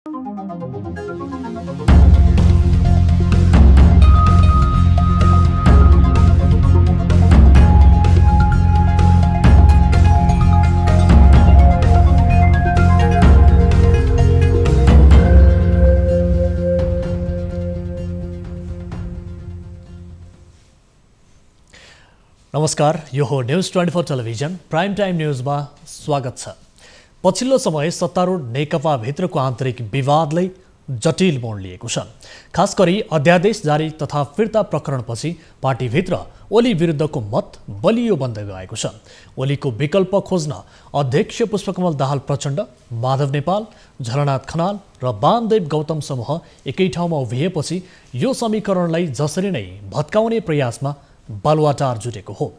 नमस्कार, यो हो न्यूज 24 टेलिभिजन प्राइम टाइम न्यूजमा स्वागत छ। पछिल्लो समय सत्तारूढ नेकपा भित्रको आन्तरिक विवादले जटिल मोड लिएको छ। खास गरी अध्यादेश जारी तथा फिर्ता प्रकरणपछि पार्टीभित्र ओली विरुद्धको मत बलियो बन्दै गएको छ। ओलीको विकल्प खोज्न अध्यक्ष पुष्पकमल दाहाल प्रचण्ड, माधव नेपाल, झलनाथ खनाल र वामदेव गौतम समूह एकै ठाउँमा उभिएपछि यो समीकरणलाई जसरी नै भत्काउने प्रयासमा बालुवाटार जुटेको हो।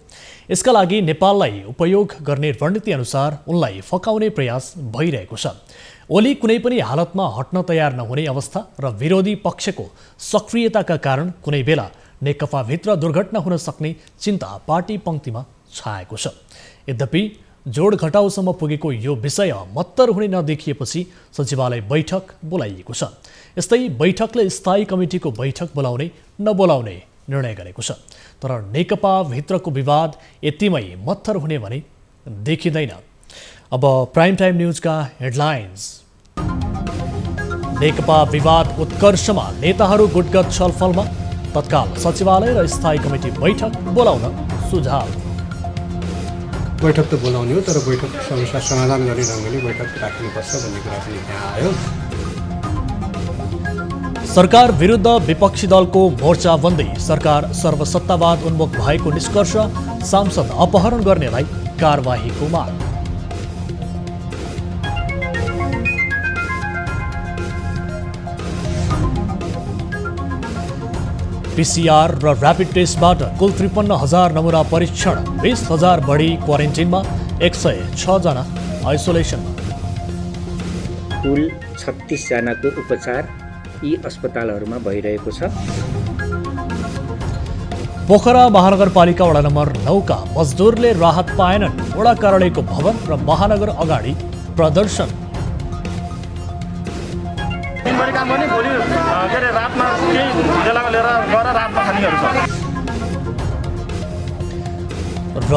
यसका लागि नेपाललाई उपयोग गर्ने रणनीति अनुसार उनलाई फकाउने प्रयास भइरहेको छ। ओली कुनै पनि हालतमा हट्न तयार नहुने अवस्था र विरोधी पक्षको सक्रियताका कारण कुनै बेला नेकपाभित्र दुर्घटना हुन सक्ने चिन्ता पार्टी पङ्क्तिमा छाएको छ। यद्यपि जोड घटाउसम्म पुगेको यो विषय मत्तर हुने नदेखिएपछि सचिवालय बैठक बोलाइएको छ। यस्तै बैठकले स्थायी कमिटीको बैठक बोलाउने नबोलाउने निर्णय गरेको छ। तर नेकपा भित्रको विवाद यतिमै मत्थर हुने भने देखिँदैन। अब प्राइम टाइम न्यूजका हेडलाइन्स। नेकपा विवाद उत्कर्षमा नेताहरू गुटगत छलफलमा, तत्काल सचिवालय र स्थायी कमिटी बैठक बोलाउन सुझाव। बैठक त बोलाउने हो, तर बैठक समस्या समाधान गर्ने ढङ्गले बैठक राख्नुपर्छ भन्ने कुरा पनि त्यहाँ आयो। सरकार विरुद्ध विपक्षी दलको मोर्चा बन्दै सरकार सर्वसत्तावाद उन्मुख भएको निष्कर्ष, सांसद अपहरण गर्नेलाई कारबाहीको माग। पीसीआर र र्यापिड टेस्टबाट कुल 53,000 नमुना परीक्षण, 20,000 बढी क्वारेन्टिनमा, 106 जना आइसोलेसनमा। कुल 36 जनाको उपचार यी अस्पतालहरूमा भइरहेको छ। पोखरा महानगरपालिका वडा नम्बर 9 का मजदुरले राहत पाएनन्। वडा कार्यालयको भवन र महानगर अगाडि प्रदर्शन। र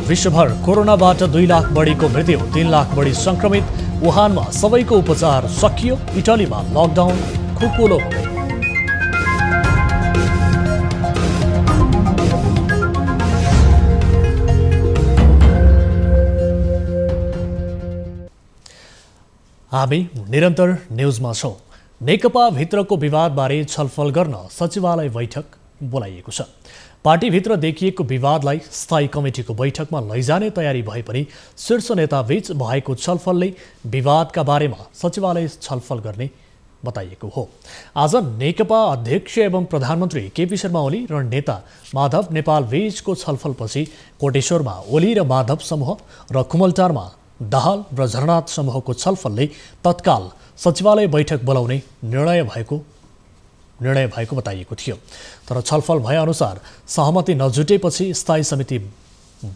विश्वभर कोरोनाबाट 2 लाख बढीको मृत्यु, 3 लाख बढी संक्रमित। वुहानमा सबैको उपचार सकियो। इटालीमा लकडाउन खुकुलो हुँदै। हामी निरन्तर न्यूजमा छौं। नेकपा भित्रको विवादबारे छलफल गर्न सचिवालय बैठक बोलाइएको छ। पार्टीभित्र देखिएको विवादलाई स्थायी कमिटीको बैठकमा लैजाने तयारी भए पनि शीर्ष नेताबीच भएको छलफलले विवादका बारेमा सचिवालय छलफल गर्ने बताइएको हो। आज नेकपा अध्यक्ष एवं प्रधानमन्त्री केपी शर्मा ओली र नेता माधव नेपाल बीचको छलफलपछि कोटेश्वरमा ओली र माधव समूह र कुमलटारमा दाहाल र झलनाथ समूहको छलफलले तत्काल सचिवालय बैठक बोलाउने निर्णय भएको बताइएको थियो। तर छलफल भएअनुसार सहमति नजुटेपछि स्थायी समिति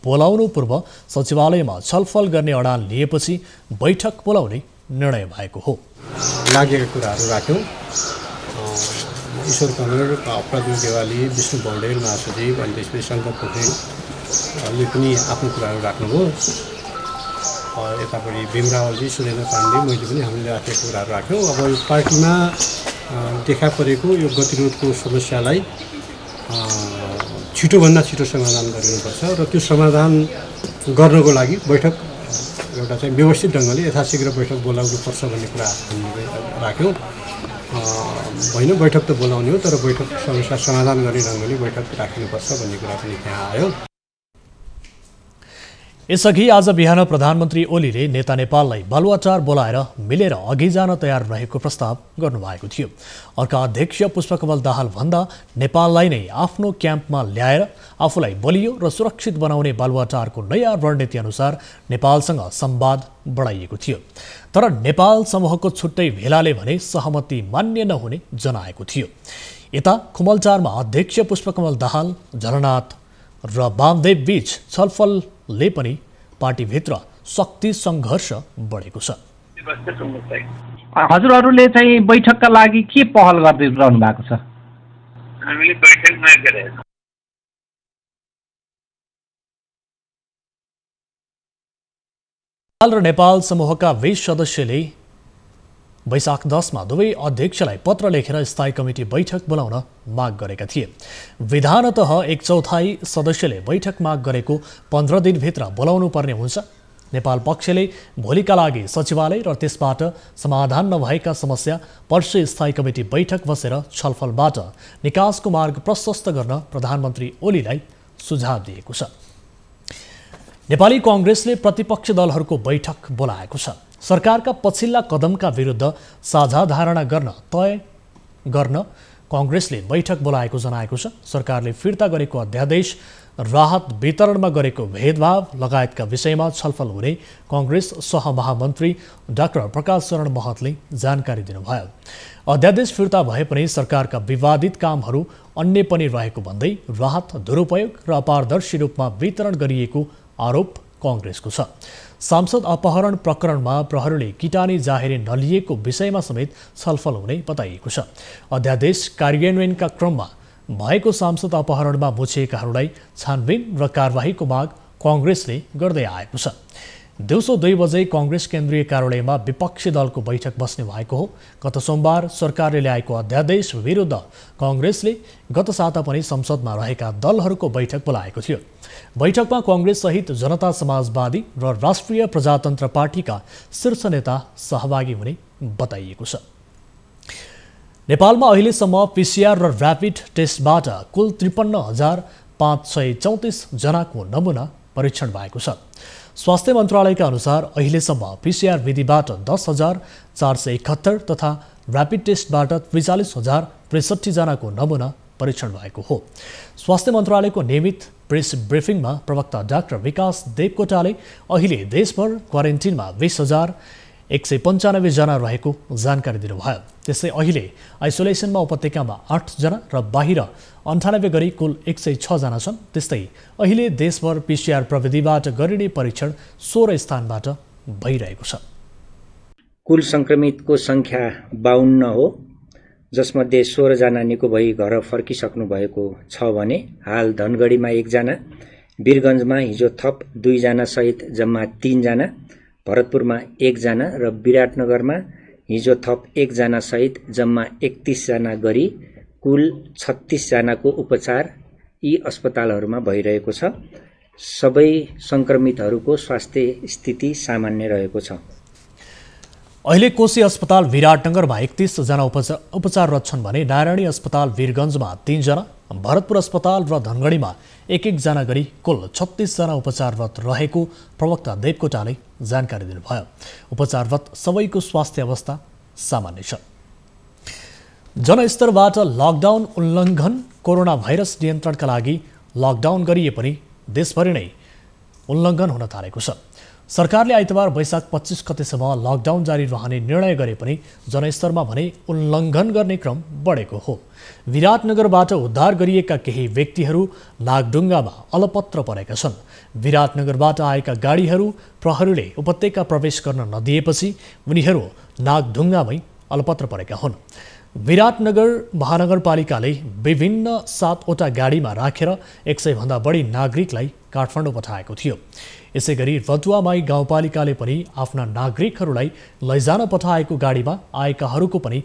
बोलाउनु पूर्व सचिवालयमा छलफल गर्ने अडान लिएपछि बैठक बोलाउने निर्णय भएको हो। लागेका कुराहरू राख्यौँ। ईश्वर कमल, प्रदीप देवाली, विष्णु पौडेल महासचिव, अनि त्यसपछि शङ्कर पोखरेलले पनि आफ्नो कुराहरू राख्नुभयो। यतापट्टि भीमरावजी, सुरेन्द्र पाण्डे, मैले पनि हामीले राखेको कुराहरू राख्यौँ। अब यो पार्टीमा देखा परेको यो गतिरोधको समस्यालाई छिटोभन्दा छिटो समाधान गरिनुपर्छ र त्यो समाधान गर्नको लागि बैठक एउटा चाहिँ व्यवस्थित ढङ्गले यथाशीघ्र बैठक बोलाउनुपर्छ भन्ने कुरा हामीले राख्यौँ। होइन, बैठक त बोलाउने हो, तर बैठक समस्या समाधान गर्ने ढङ्गले बैठक राख्नुपर्छ भन्ने कुरा पनि त्यहाँ आयो। यसअघि आज बिहान प्रधानमन्त्री ओलीले नेता नेपाललाई बालुवाटार बोलाएर मिलेर अघि जान तयार रहेको प्रस्ताव गर्नुभएको थियो। अर्का अध्यक्ष पुष्पकमल दाहाल भन्दा नेपाललाई नै आफ्नो क्याम्पमा ल्याएर आफूलाई बलियो र सुरक्षित बनाउने बालुवाटारको नयाँ रणनीति अनुसार नेपालसँग संवाद बढाइएको थियो। तर नेपाल समूहको छुट्टै भेलाले भने सहमति मान्य नहुने जनाएको थियो। यता कुमलटारमा अध्यक्ष पुष्पकमल दाहाल, झलनाथ र वामदेव बीच छलफलले पनि पार्टीभित्र शक्ति सङ्घर्ष बढेको छ। हजुरहरूले चाहिँ बैठकका लागि के पहल गरिरहनु भएको छ? हामीले बैठक नगरेको। नेपाल र नेपाल समूहका 20 सदस्यले वैशाख 10 मा दुवै अध्यक्षलाई पत्र लेखेर स्थायी कमिटी बैठक बोलाउन माग गरेका थिए। विधानतः 1/4 सदस्यले बैठक माग गरेको 15 दिनभित्र बोलाउनु पर्ने हुन्छ। नेपाल पक्षले भोलिका लागि सचिवालय र त्यसबाट समाधान नभएका समस्या पर्सि स्थायी कमिटी बैठक बसेर छलफलबाट निकासको मार्ग प्रशस्त गर्न प्रधानमन्त्री ओलीलाई सुझाव दिएको छ। नेपाली कांग्रेसले प्रतिपक्षी दलहरूको बैठक बोलाएको छ। सरकारका पछिल्ला कदमका विरुद्ध साझा धारणा तय गर्न कांग्रेसले बैठक बोलाएको जनाएको छ। सरकारले फिर्ता गरेको अध्यादेश, राहत वितरणमा गरेको भेदभाव लगायतका विषयमा छलफल हुने कांग्रेस सहमहामन्त्री डाक्टर प्रकाश शरण महतले जानकारी दिनुभयो। अध्यादेश फिर्ता भए पनि सरकारका विवादित कामहरू अन्य पनि रहेको भन्दै राहत दुरुपयोग र अपारदर्शी रूपमा वितरण गरिएको आरोप कांग्रेसको छ। सांसद अपहरण प्रकरणमा प्रहरीले किटानी जाहेरी नलिएको विषयमा समेत छलफल हुने बताइएको छ। अध्यादेश कार्यान्वयनका क्रममा भएको सांसद अपहरणमा मुछिएकाहरूलाई छानबिन र कारबाहीको माग कांग्रेसले गर्दै आएको छ। दिउँसो 2 बजे कांग्रेस केन्द्रीय कार्यालयमा विपक्षी दलको बैठक बस्ने भएको हो। गत सोमबार सरकारले ल्याएको अध्यादेश विरुद्ध कांग्रेसले गत साता पनि संसदमा रहेका दलहरूको बैठक बोलाएको थियो। बैठकमा कांग्रेस सहित जनता समाजवादी र राष्ट्रिय प्रजातन्त्र पार्टीका शीर्ष नेता सहभागी हुने बताइएको छ। नेपालमा अहिलेसम्म पीसीआर र र्यापिड टेस्टबाट कुल 53,534 जनाको नमुना परीक्षण भएको छ। स्वास्थ्य मन्त्रालयका अनुसार अहिलेसम्म पीसीआर विधिबाट 10,471 तथा र्यापिड टेस्टबाट 43,063 जनाको नमुना परीक्षण भएको हो। स्वास्थ्य मन्त्रालयको नियमित प्रेस ब्रिफिङमा प्रवक्ता डाक्टर विकास देवकोटाले अहिले देशभर क्वारेन्टिनमा 20,195 जना रहेको जानकारी दिनुभयो। त्यसै अहिले आइसोलेसनमा उपत्यकामा 8 जना र बाहिर 98 गरी कुल 106 जना छन्। त्यस्तै अहिले देशभर पीसीआर प्रविधिबाट गरिने परीक्षण 16 स्थानबाट भइरहेको छ। कुल संक्रमितको संख्या 52 हो, जसमध्ये 16 जना निको भई घर फर्किसक्नु भएको छ भने हाल धनगढीमा 1 जना, वीरगञ्जमा हिजो थप 2 जना सहित जम्मा 3 जना, भरतपुरमा 1 जना र विराटनगरमा हिजो थप 1 जना सहित जम्मा 31 जना गरी कुल 36 जनाको उपचार यी अस्पतालहरूमा भइरहेको छ। सबै संक्रमितहरूको स्वास्थ्य स्थिति सामान्य रहेको छ। अहिले कोशी अस्पताल विराटनगरमा 31 जना उपचाररत छन् भने नारायणी अस्पताल वीरगञ्जमा 3 जना, भरतपुर अस्पताल र धनगढीमा 1-1 जना गरी कुल 36 जना उपचाररत रहेको प्रवक्ता देवकोटाले जानकारी दिनुभयो। उपचाररत सबैको स्वास्थ्य अवस्था सामान्य छ। जनस्तरबाट लकडाउन उल्लङ्घन, कोरोना भाइरस नियन्त्रणका लागि लकडाउन गरिए पनि देशभरि नै उल्लङ्घन हुन थालेको छ। सरकारले आइतबार वैशाख 25 गतेसम्म लकडाउन जारी रहने निर्णय गरे पनि जनस्तरमा भने उल्लङ्घन गर्ने क्रम बढेको हो। विराटनगरबाट उद्धार गरिएका केही व्यक्तिहरू नागढुङ्गामा अलपत्र परेका छन्। विराटनगरबाट आएका गाडीहरू प्रहरीले उपत्यका प्रवेश गर्न नदिएपछि उनीहरू नागढुङ्गामै अलपत्र परेका हुन्। विराटनगर महानगरपालिकाले विभिन्न 7वटा गाडीमा राखेर 100 भन्दा बढी नागरिकलाई काठमाडौँ पठाएको थियो। यसैगरी रतुवामाई गाउँपालिकाले पनि आफ्ना नागरिकहरूलाई लैजान पठाएको गाडीमा आएकाहरूको पनि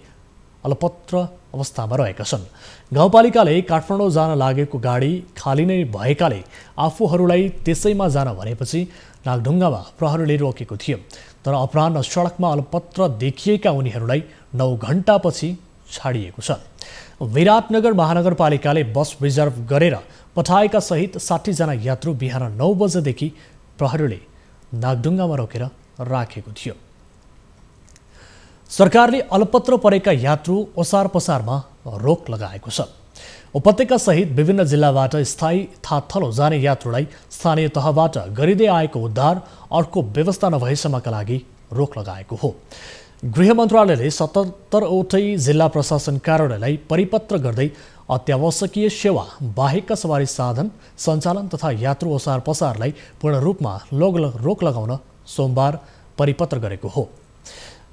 अलपत्र अवस्थामा रहेका छन्। गाउँपालिकाले काठमाडौँ जान लागेको गाडी खाली नै भएकाले आफूहरूलाई त्यसैमा जान भनेपछि नागढुङ्गामा प्रहरीले रोकेको थियो। तर अपराह्न सडकमा अलपत्र देखिएका उनीहरूलाई 9 घण्टापछि छाडिएको छ। विराटनगर महानगरपालिकाले बस रिजर्भ गरेर पठाएका सहित 60 जना यात्रु बिहान 9 बजेदेखि प्रहरीले नागढुङ्गामा रोकेर राखेको थियो। सरकारले अलपत्र परेका यात्रु ओसार पसारमा रोक लगाएको छ। उपत्यका सहित विभिन्न जिल्लाबाट स्थायी थाथलो जाने यात्रुलाई स्थानीय तहबाट गरिँदै आएको उद्धार अर्को व्यवस्था नभएसम्मका लागि रोक लगाएको हो। गृह मन्त्रालयले 77वटै जिल्ला प्रशासन कार्यालयलाई परिपत्र गर्दै अत्यावश्यकीय सेवा बाहेकका सवारी साधन सञ्चालन तथा यात्रु ओसार पसारलाई पूर्ण रूपमा रोक लगाउन सोमबार परिपत्र गरेको हो।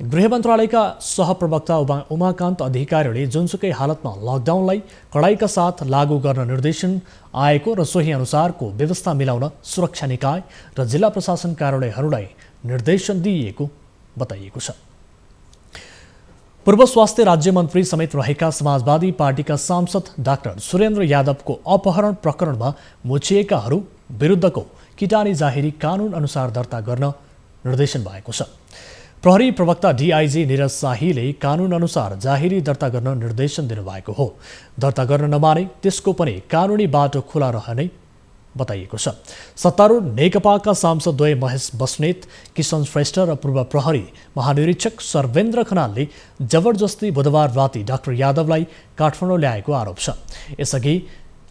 गृह मन्त्रालयका सहप्रवक्ता उमाकान्त अधिकारीले जुनसुकै हालतमा लकडाउनलाई कडाइका साथ लागू गर्न निर्देशन आएको र सोही अनुसारको व्यवस्था मिलाउन सुरक्षा निकाय र जिल्ला प्रशासन कार्यालयहरूलाई निर्देशन दिइएको बताइएको छ। पूर्व स्वास्थ्य राज्यमन्त्री समेत रहेका समाजवादी पार्टीका सांसद डाक्टर सुरेन्द्र यादवको अपहरण प्रकरणमा मुछिएकाहरू विरुद्धको किटानी जाहेरी कानुन अनुसार दर्ता गर्न निर्देशन भएको छ। प्रहरी प्रवक्ता डीआईजी निरज शाहीले कानुन अनुसार जाहेरी दर्ता गर्न निर्देशन दिनुभएको हो। दर्ता गर्न नमाने त्यसको पनि कानुनी बाटो खुला रहने बताइएको छ। सत्तारूढ नेकपाका सांसदद्वय महेश बस्नेत, किशन श्रेष्ठ र पूर्व प्रहरी महानिरीक्षक सर्वेन्द्र खनालले जबरजस्ती बुधबार राति डाक्टर यादवलाई काठमाडौँ ल्याएको आरोप छ। यसअघि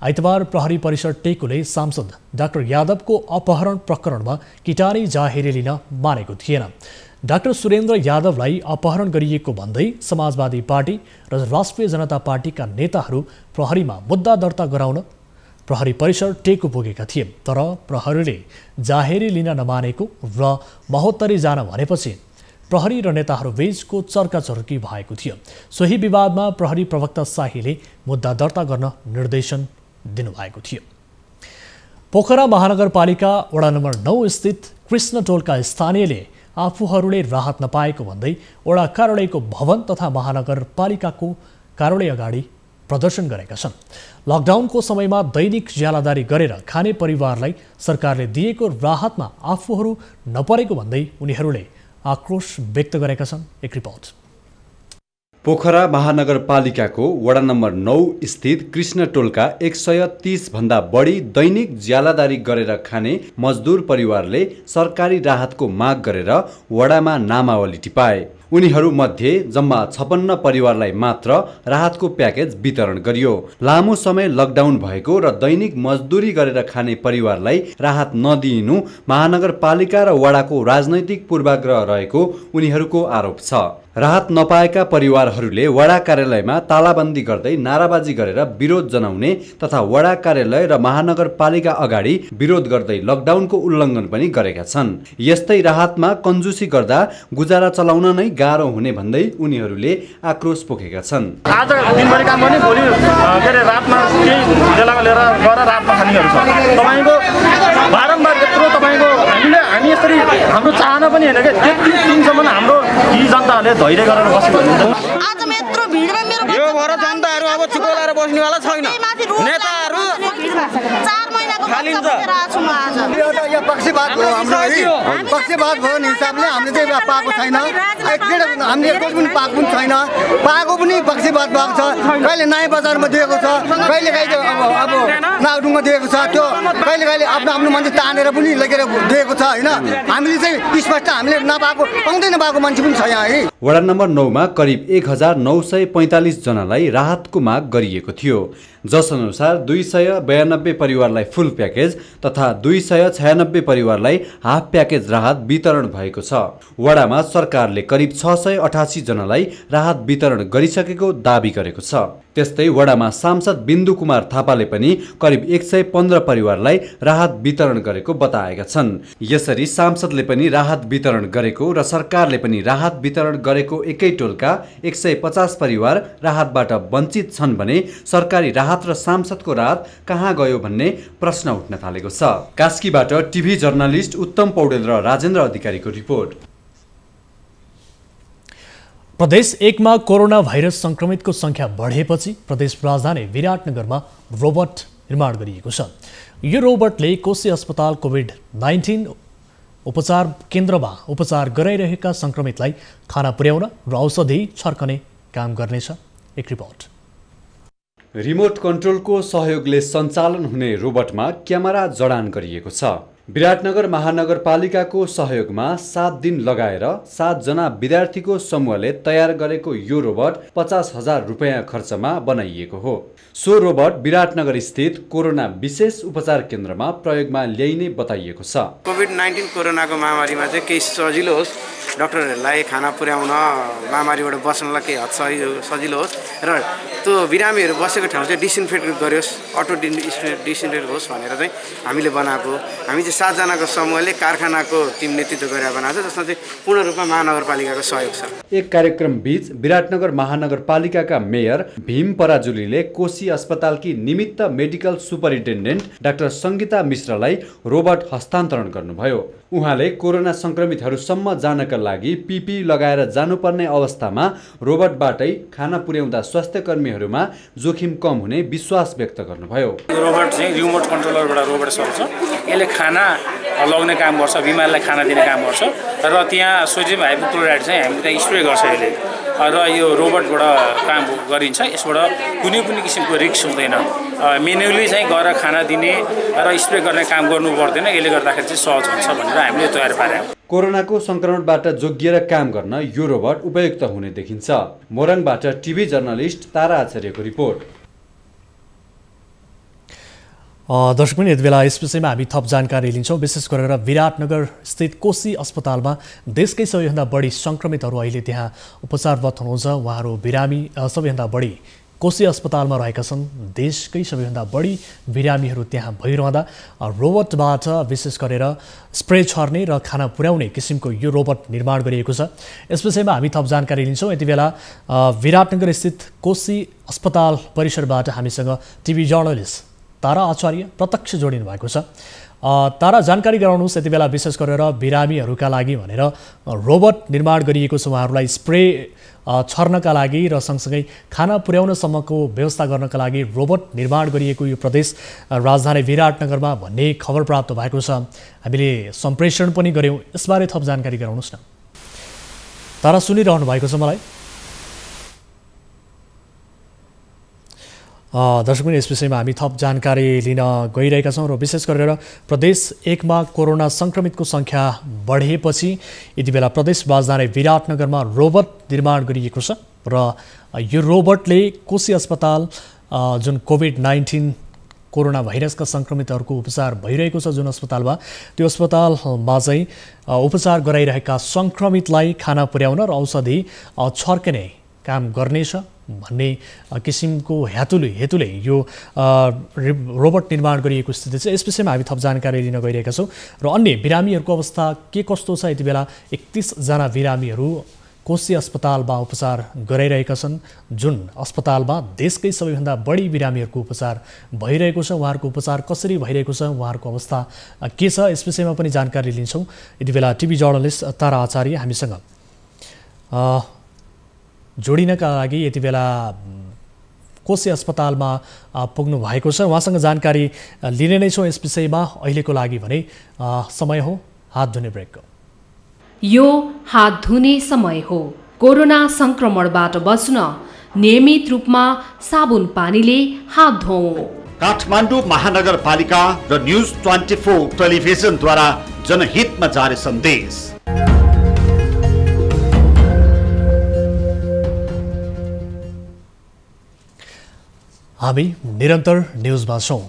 आइतबार प्रहरी परिषद टेकुले सांसद डाक्टर यादवको अपहरण प्रकरणमा किटानी जाहेरी लिन मानेको थिएन। डाक्टर सुरेन्द्र यादवलाई अपहरण गरिएको भन्दै समाजवादी पार्टी र राष्ट्रिय जनता पार्टीका नेताहरू प्रहरीमा मुद्दा दर्ता गराउन प्रहरी परिसर टेकु पुगेका थिए। तर प्रहरीले जाहेरी लिन नमानेको र महोत्तरी जान भनेपछि प्रहरी र नेताहरू बीचको चर्काचर्की भएको थियो। सोही विवादमा प्रहरी प्रवक्ता शाहीले मुद्दा दर्ता गर्न निर्देशन दिनुभएको थियो। पोखरा महानगरपालिका वडा नम्बर 9 स्थित कृष्ण टोलका स्थानीयले आफूहरूले राहत नपाएको भन्दै वडा कार्यालयको भवन तथा महानगरपालिकाको कार्यालय अगाडि प्रदर्शन गरेका छन्। लकडाउनको समयमा दैनिक ज्यालादारी गरेर खाने परिवारलाई सरकारले दिएको राहतमा आफूहरू नपरेको भन्दै उनीहरूले आक्रोश व्यक्त गरेका छन्। एक रिपोर्ट। पोखरा महानगरपालिकाको वडा नम्बर 9 स्थित कृष्ण टोलका 130 भन्दा बढी दैनिक ज्यालादारी गरेर खाने मजदुर परिवारले सरकारी राहतको माग गरेर वडामा नामावली टिपाए। उनीहरू मध्ये जम्मा 56 परिवारलाई मात्र राहतको प्याकेज वितरण गरियो। लामो समय लकडाउन भएको र दैनिक मजदुरी गरेर खाने परिवारलाई राहत नदिइनु महानगरपालिका र वडाको राजनैतिक पूर्वाग्रह रहेको उनीहरूको आरोप छ। राहत नपाएका परिवारहरूले वडा कार्यालयमा तालाबन्दी गर्दै नाराबाजी गरेर विरोध जनाउने तथा वडा कार्यालय र महानगरपालिका अगाडि विरोध गर्दै लकडाउनको उल्लङ्घन पनि गरेका छन्। यस्तै राहतमा कंजुसी गर्दा गुजारा चलाउन नै गाह्रो हुने भन्दै उनीहरूले आक्रोश पोखेका छन्। आज दिनभरि काम गर्ने, भोलि रातमा केही बेलामा लिएर गएर रातमा खानेहरू छ। तपाईँको बारम्बार यत्रो तपाईँको हामी यसरी हाम्रो चाहना पनि होइन कि त्यति दिनसम्म हाम्रो यी जनताहरूले धैर्य गरेर बसेको आज म यत्रो भिडमा मेरो यो भएर जनताहरू अब चुप लाएर बस्नेवाला छैन। नेताहरू 4 महिनाको खाली छ। यो पक्षपात भयो हाम्रो है। पक्षपात भयो नि हिसाबले हामीले चाहिँ पाएको छैन। हामीले कोही पनि पाएको पनि छैन। पाएको पनि पक्षपात भएको छ। कहिले नयाँ बजारमा दिएको छ, कहिले कहिले अब नागडुङमा दिएको छ। त्यो कहिले कहिले आफ्नो मान्छे तानेर पनि लगेर दिएको छ होइन। हामीले चाहिँ स्पष्ट हामीले नपाएको पाउँदै नपाएको मान्छे पनि छ यहाँ है। वडा नम्बर 9 मा करिब 1945 जनालाई राहतको माग गरिएको थियो, जसअनुसार 292 परिवारलाई फुल प्याकेज तथा 296 परिवारलाई हाफ प्याकेज राहत वितरण भएको छ। वडामा सरकारले करिब 688 जनालाई राहत वितरण गरिसकेको दाबी गरेको छ। त्यस्तै वडामा सांसद बिन्दु कुमार थापाले पनि करिब 115 परिवारलाई राहत वितरण गरेको बताएका छन्। यसरी सांसदले पनि राहत वितरण गरेको र सरकारले पनि राहत वितरण गरेको एकै टोलका 150 परिवार राहतबाट वञ्चित छन् भने सरकारी राहत र सांसदको राहत कहाँ गयो भन्ने प्रश्न उठ्न थालेको छ। कास्कीबाट टिभी जर्नलिस्ट उत्तम पौडेल र राजेन्द्र अधिकारीको रिपोर्ट। प्रदेश 1 मा कोरोना भाइरस संक्रमितको संख्या बढेपछि प्रदेश राजधानी विराटनगरमा रोबोट निर्माण गरिएको छ। यो रोबोटले कोशी अस्पताल कोभिड-19 उपचार केन्द्रमा उपचार गराइरहेका संक्रमितलाई खाना पुर्याउन र औषधि छर्कने काम गर्नेछ। एक रिपोर्ट। रिमोट कन्ट्रोलको सहयोगले सञ्चालन हुने रोबोटमा क्यामेरा जडान गरिएको छ। विराटनगर महानगरपालिकाको सहयोगमा 7 दिन लगाएर 7 जना विद्यार्थीको समूहले तयार गरेको यो रोबोट 50,000 रुपैयाँ खर्चमा बनाइएको हो। सो रोबोट विराटनगर स्थित कोरोना विशेष उपचार केन्द्रमा प्रयोगमा ल्याइने बताइएको छ। कोभिड-19 कोरोनाको महामारीमा चाहिँ केही सजिलो होस्, डाक्टरहरूलाई खाना पुर्याउन, महामारीबाट बस्नलाई केही हद सजिलो होस् र त्यो बिरामीहरू बसेको ठाउँ चाहिँ डिसइन्फेक्ट गरियोस्, अटो डिसइन्फेक्ट होस् भनेर चाहिँ हामीले बनाएको। हामी चाहिँ 7जनाको समूहले कारखानाको टिम नेतृत्व गरेर बनाएको छ, जसमा चाहिँ पूर्ण रूपमा महानगरपालिकाको सहयोग छ। एक कार्यक्रम बीच विराटनगर महानगरपालिकाका मेयर भीम पराजुलीले कोशी अस्पतालकी निमित्त मेडिकल सुपरिन्टेन्डेन्ट डाक्टर सङ्गीता मिश्रलाई रोबोट हस्तान्तरण गर्नुभयो। उहाँले कोरोना सङ्क्रमितहरूसम्म जानका लागि पिपी लगाएर जानुपर्ने अवस्थामा रोबोटबाटै खाना पुर्याउँदा स्वास्थ्यकर्मीहरूमा जोखिम कम हुने विश्वास व्यक्त गर्नुभयो। रोबोट चाहिँ रिमोट कन्ट्रोलरबाट रोबोट चल्छ, यसले खाना लगाउने काम गर्छ, बिमारीलाई खाना दिने काम गर्छ र त्यहाँ सोडियम हाइपोक्लोराइड चाहिँ हामीले त्यहाँ स्प्रे गर्छ यसले र यो रोबोटबाट काम गरिन्छ। यसबाट कुनै पनि किसिमको रिस्क हुँदैन, मेन्युअली चाहिँ गएर खाना दिने र स्प्रे गर्ने काम गर्नु पर्दैन, यसले गर्दाखेरि चाहिँ सहज हुन्छ भनेर हामीले तयार पार्यौँ। कोरोनाको संक्रमणबाट जोगिएर काम गर्न यो रोबोट उपयुक्त हुने देखिन्छ। मोरङबाट टिभी जर्नलिस्ट तारा आचार्यको रिपोर्ट। दर्शक पनि यति बेला यस विषयमा हामी थप जानकारी लिन्छौँ। विशेष गरेर विराटनगर स्थित कोशी अस्पतालमा देशकै सबैभन्दा बढी सङ्क्रमितहरू अहिले त्यहाँ उपचाररत हुनुहुन्छ। उहाँहरू बिरामी सबैभन्दा बढी कोशी अस्पतालमा रहेका छन्। देशकै सबैभन्दा बढी बिरामीहरू त्यहाँ भइरहँदा रोबोटबाट विशेष गरेर स्प्रे छर्ने र खाना पुर्याउने किसिमको यो रोबोट निर्माण गरिएको छ। यस विषयमा हामी थप जानकारी लिन्छौँ। यति बेला विराटनगर स्थित कोशी अस्पताल परिसरबाट हामीसँग टिभी जर्नलिस्ट तारा आचार्य प्रत्यक्ष जोडिनु भएको छ। तारा, जानकारी गराउनुहोस्, यति बेला विशेष गरेर बिरामीहरूका लागि भनेर रोबोट निर्माण गरिएको छ। उहाँहरूलाई स्प्रे छर्नका लागि र सँगसँगै खाना पुर्याउनसम्मको व्यवस्था गर्नका लागि रोबोट निर्माण गरिएको यो प्रदेश राजधानी विराटनगरमा भन्ने खबर प्राप्त भएको छ। हामीले सम्प्रेषण पनि गऱ्यौँ। यसबारे थप जानकारी गराउनुहोस् न। तारा, सुनिरहनु भएको छ मलाई? दर्शक पनि यस विषयमा हामी थप जानकारी लिन गइरहेका छौँ र विशेष गरेर प्रदेश 1मा कोरोना सङ्क्रमितको सङ्ख्या बढेपछि यति बेला प्रदेश राजधानी विराटनगरमा रोबोट निर्माण गरिएको छ र यो रोबोटले कोशी अस्पताल जुन कोभिड-19 कोरोना भाइरसका सङ्क्रमितहरूको उपचार भइरहेको छ जुन अस्पतालमा, त्यो अस्पतालमा चाहिँ उपचार गराइरहेका सङ्क्रमितलाई खाना पुर्याउन र औषधि छर्किने काम गर्नेछ भन्ने किसिमको हेतुले यो रोबोट निर्माण गरिएको स्थिति छ। यस विषयमा हामी थप जानकारी लिन गइरहेका छौँ र अन्य बिरामीहरूको अवस्था के कस्तो छ। यति बेला 31जना बिरामीहरू कोशी अस्पतालमा उपचार गराइरहेका छन्, जुन अस्पतालमा देशकै सबैभन्दा बढी बिरामीहरूको उपचार भइरहेको छ। उहाँहरूको उपचार कसरी भइरहेको छ, उहाँहरूको अवस्था के छ, यस विषयमा पनि जानकारी लिन्छौँ। यति बेला टिभी जर्नलिस्ट तारा आचार्य हामीसँग जोडिनका लागि यति बेला कोशी अस्पतालमा पुग्नु भएको छ। उहाँसँग जानकारी लिने नै छौँ यस विषयमा। अहिलेको लागि भने समय हो हात धुने ब्रेकको। यो हात धुने समय हो। कोरोना संक्रमणबाट बच्न नियमित रूपमा साबुन पानीले हात धोऊ। काठमाडौँ महानगरपालिका र न्यूज 24 टेलिभिजनद्वारा जनहितमा जारी सन्देश। हामी निरन्तर न्युजमा छौँ।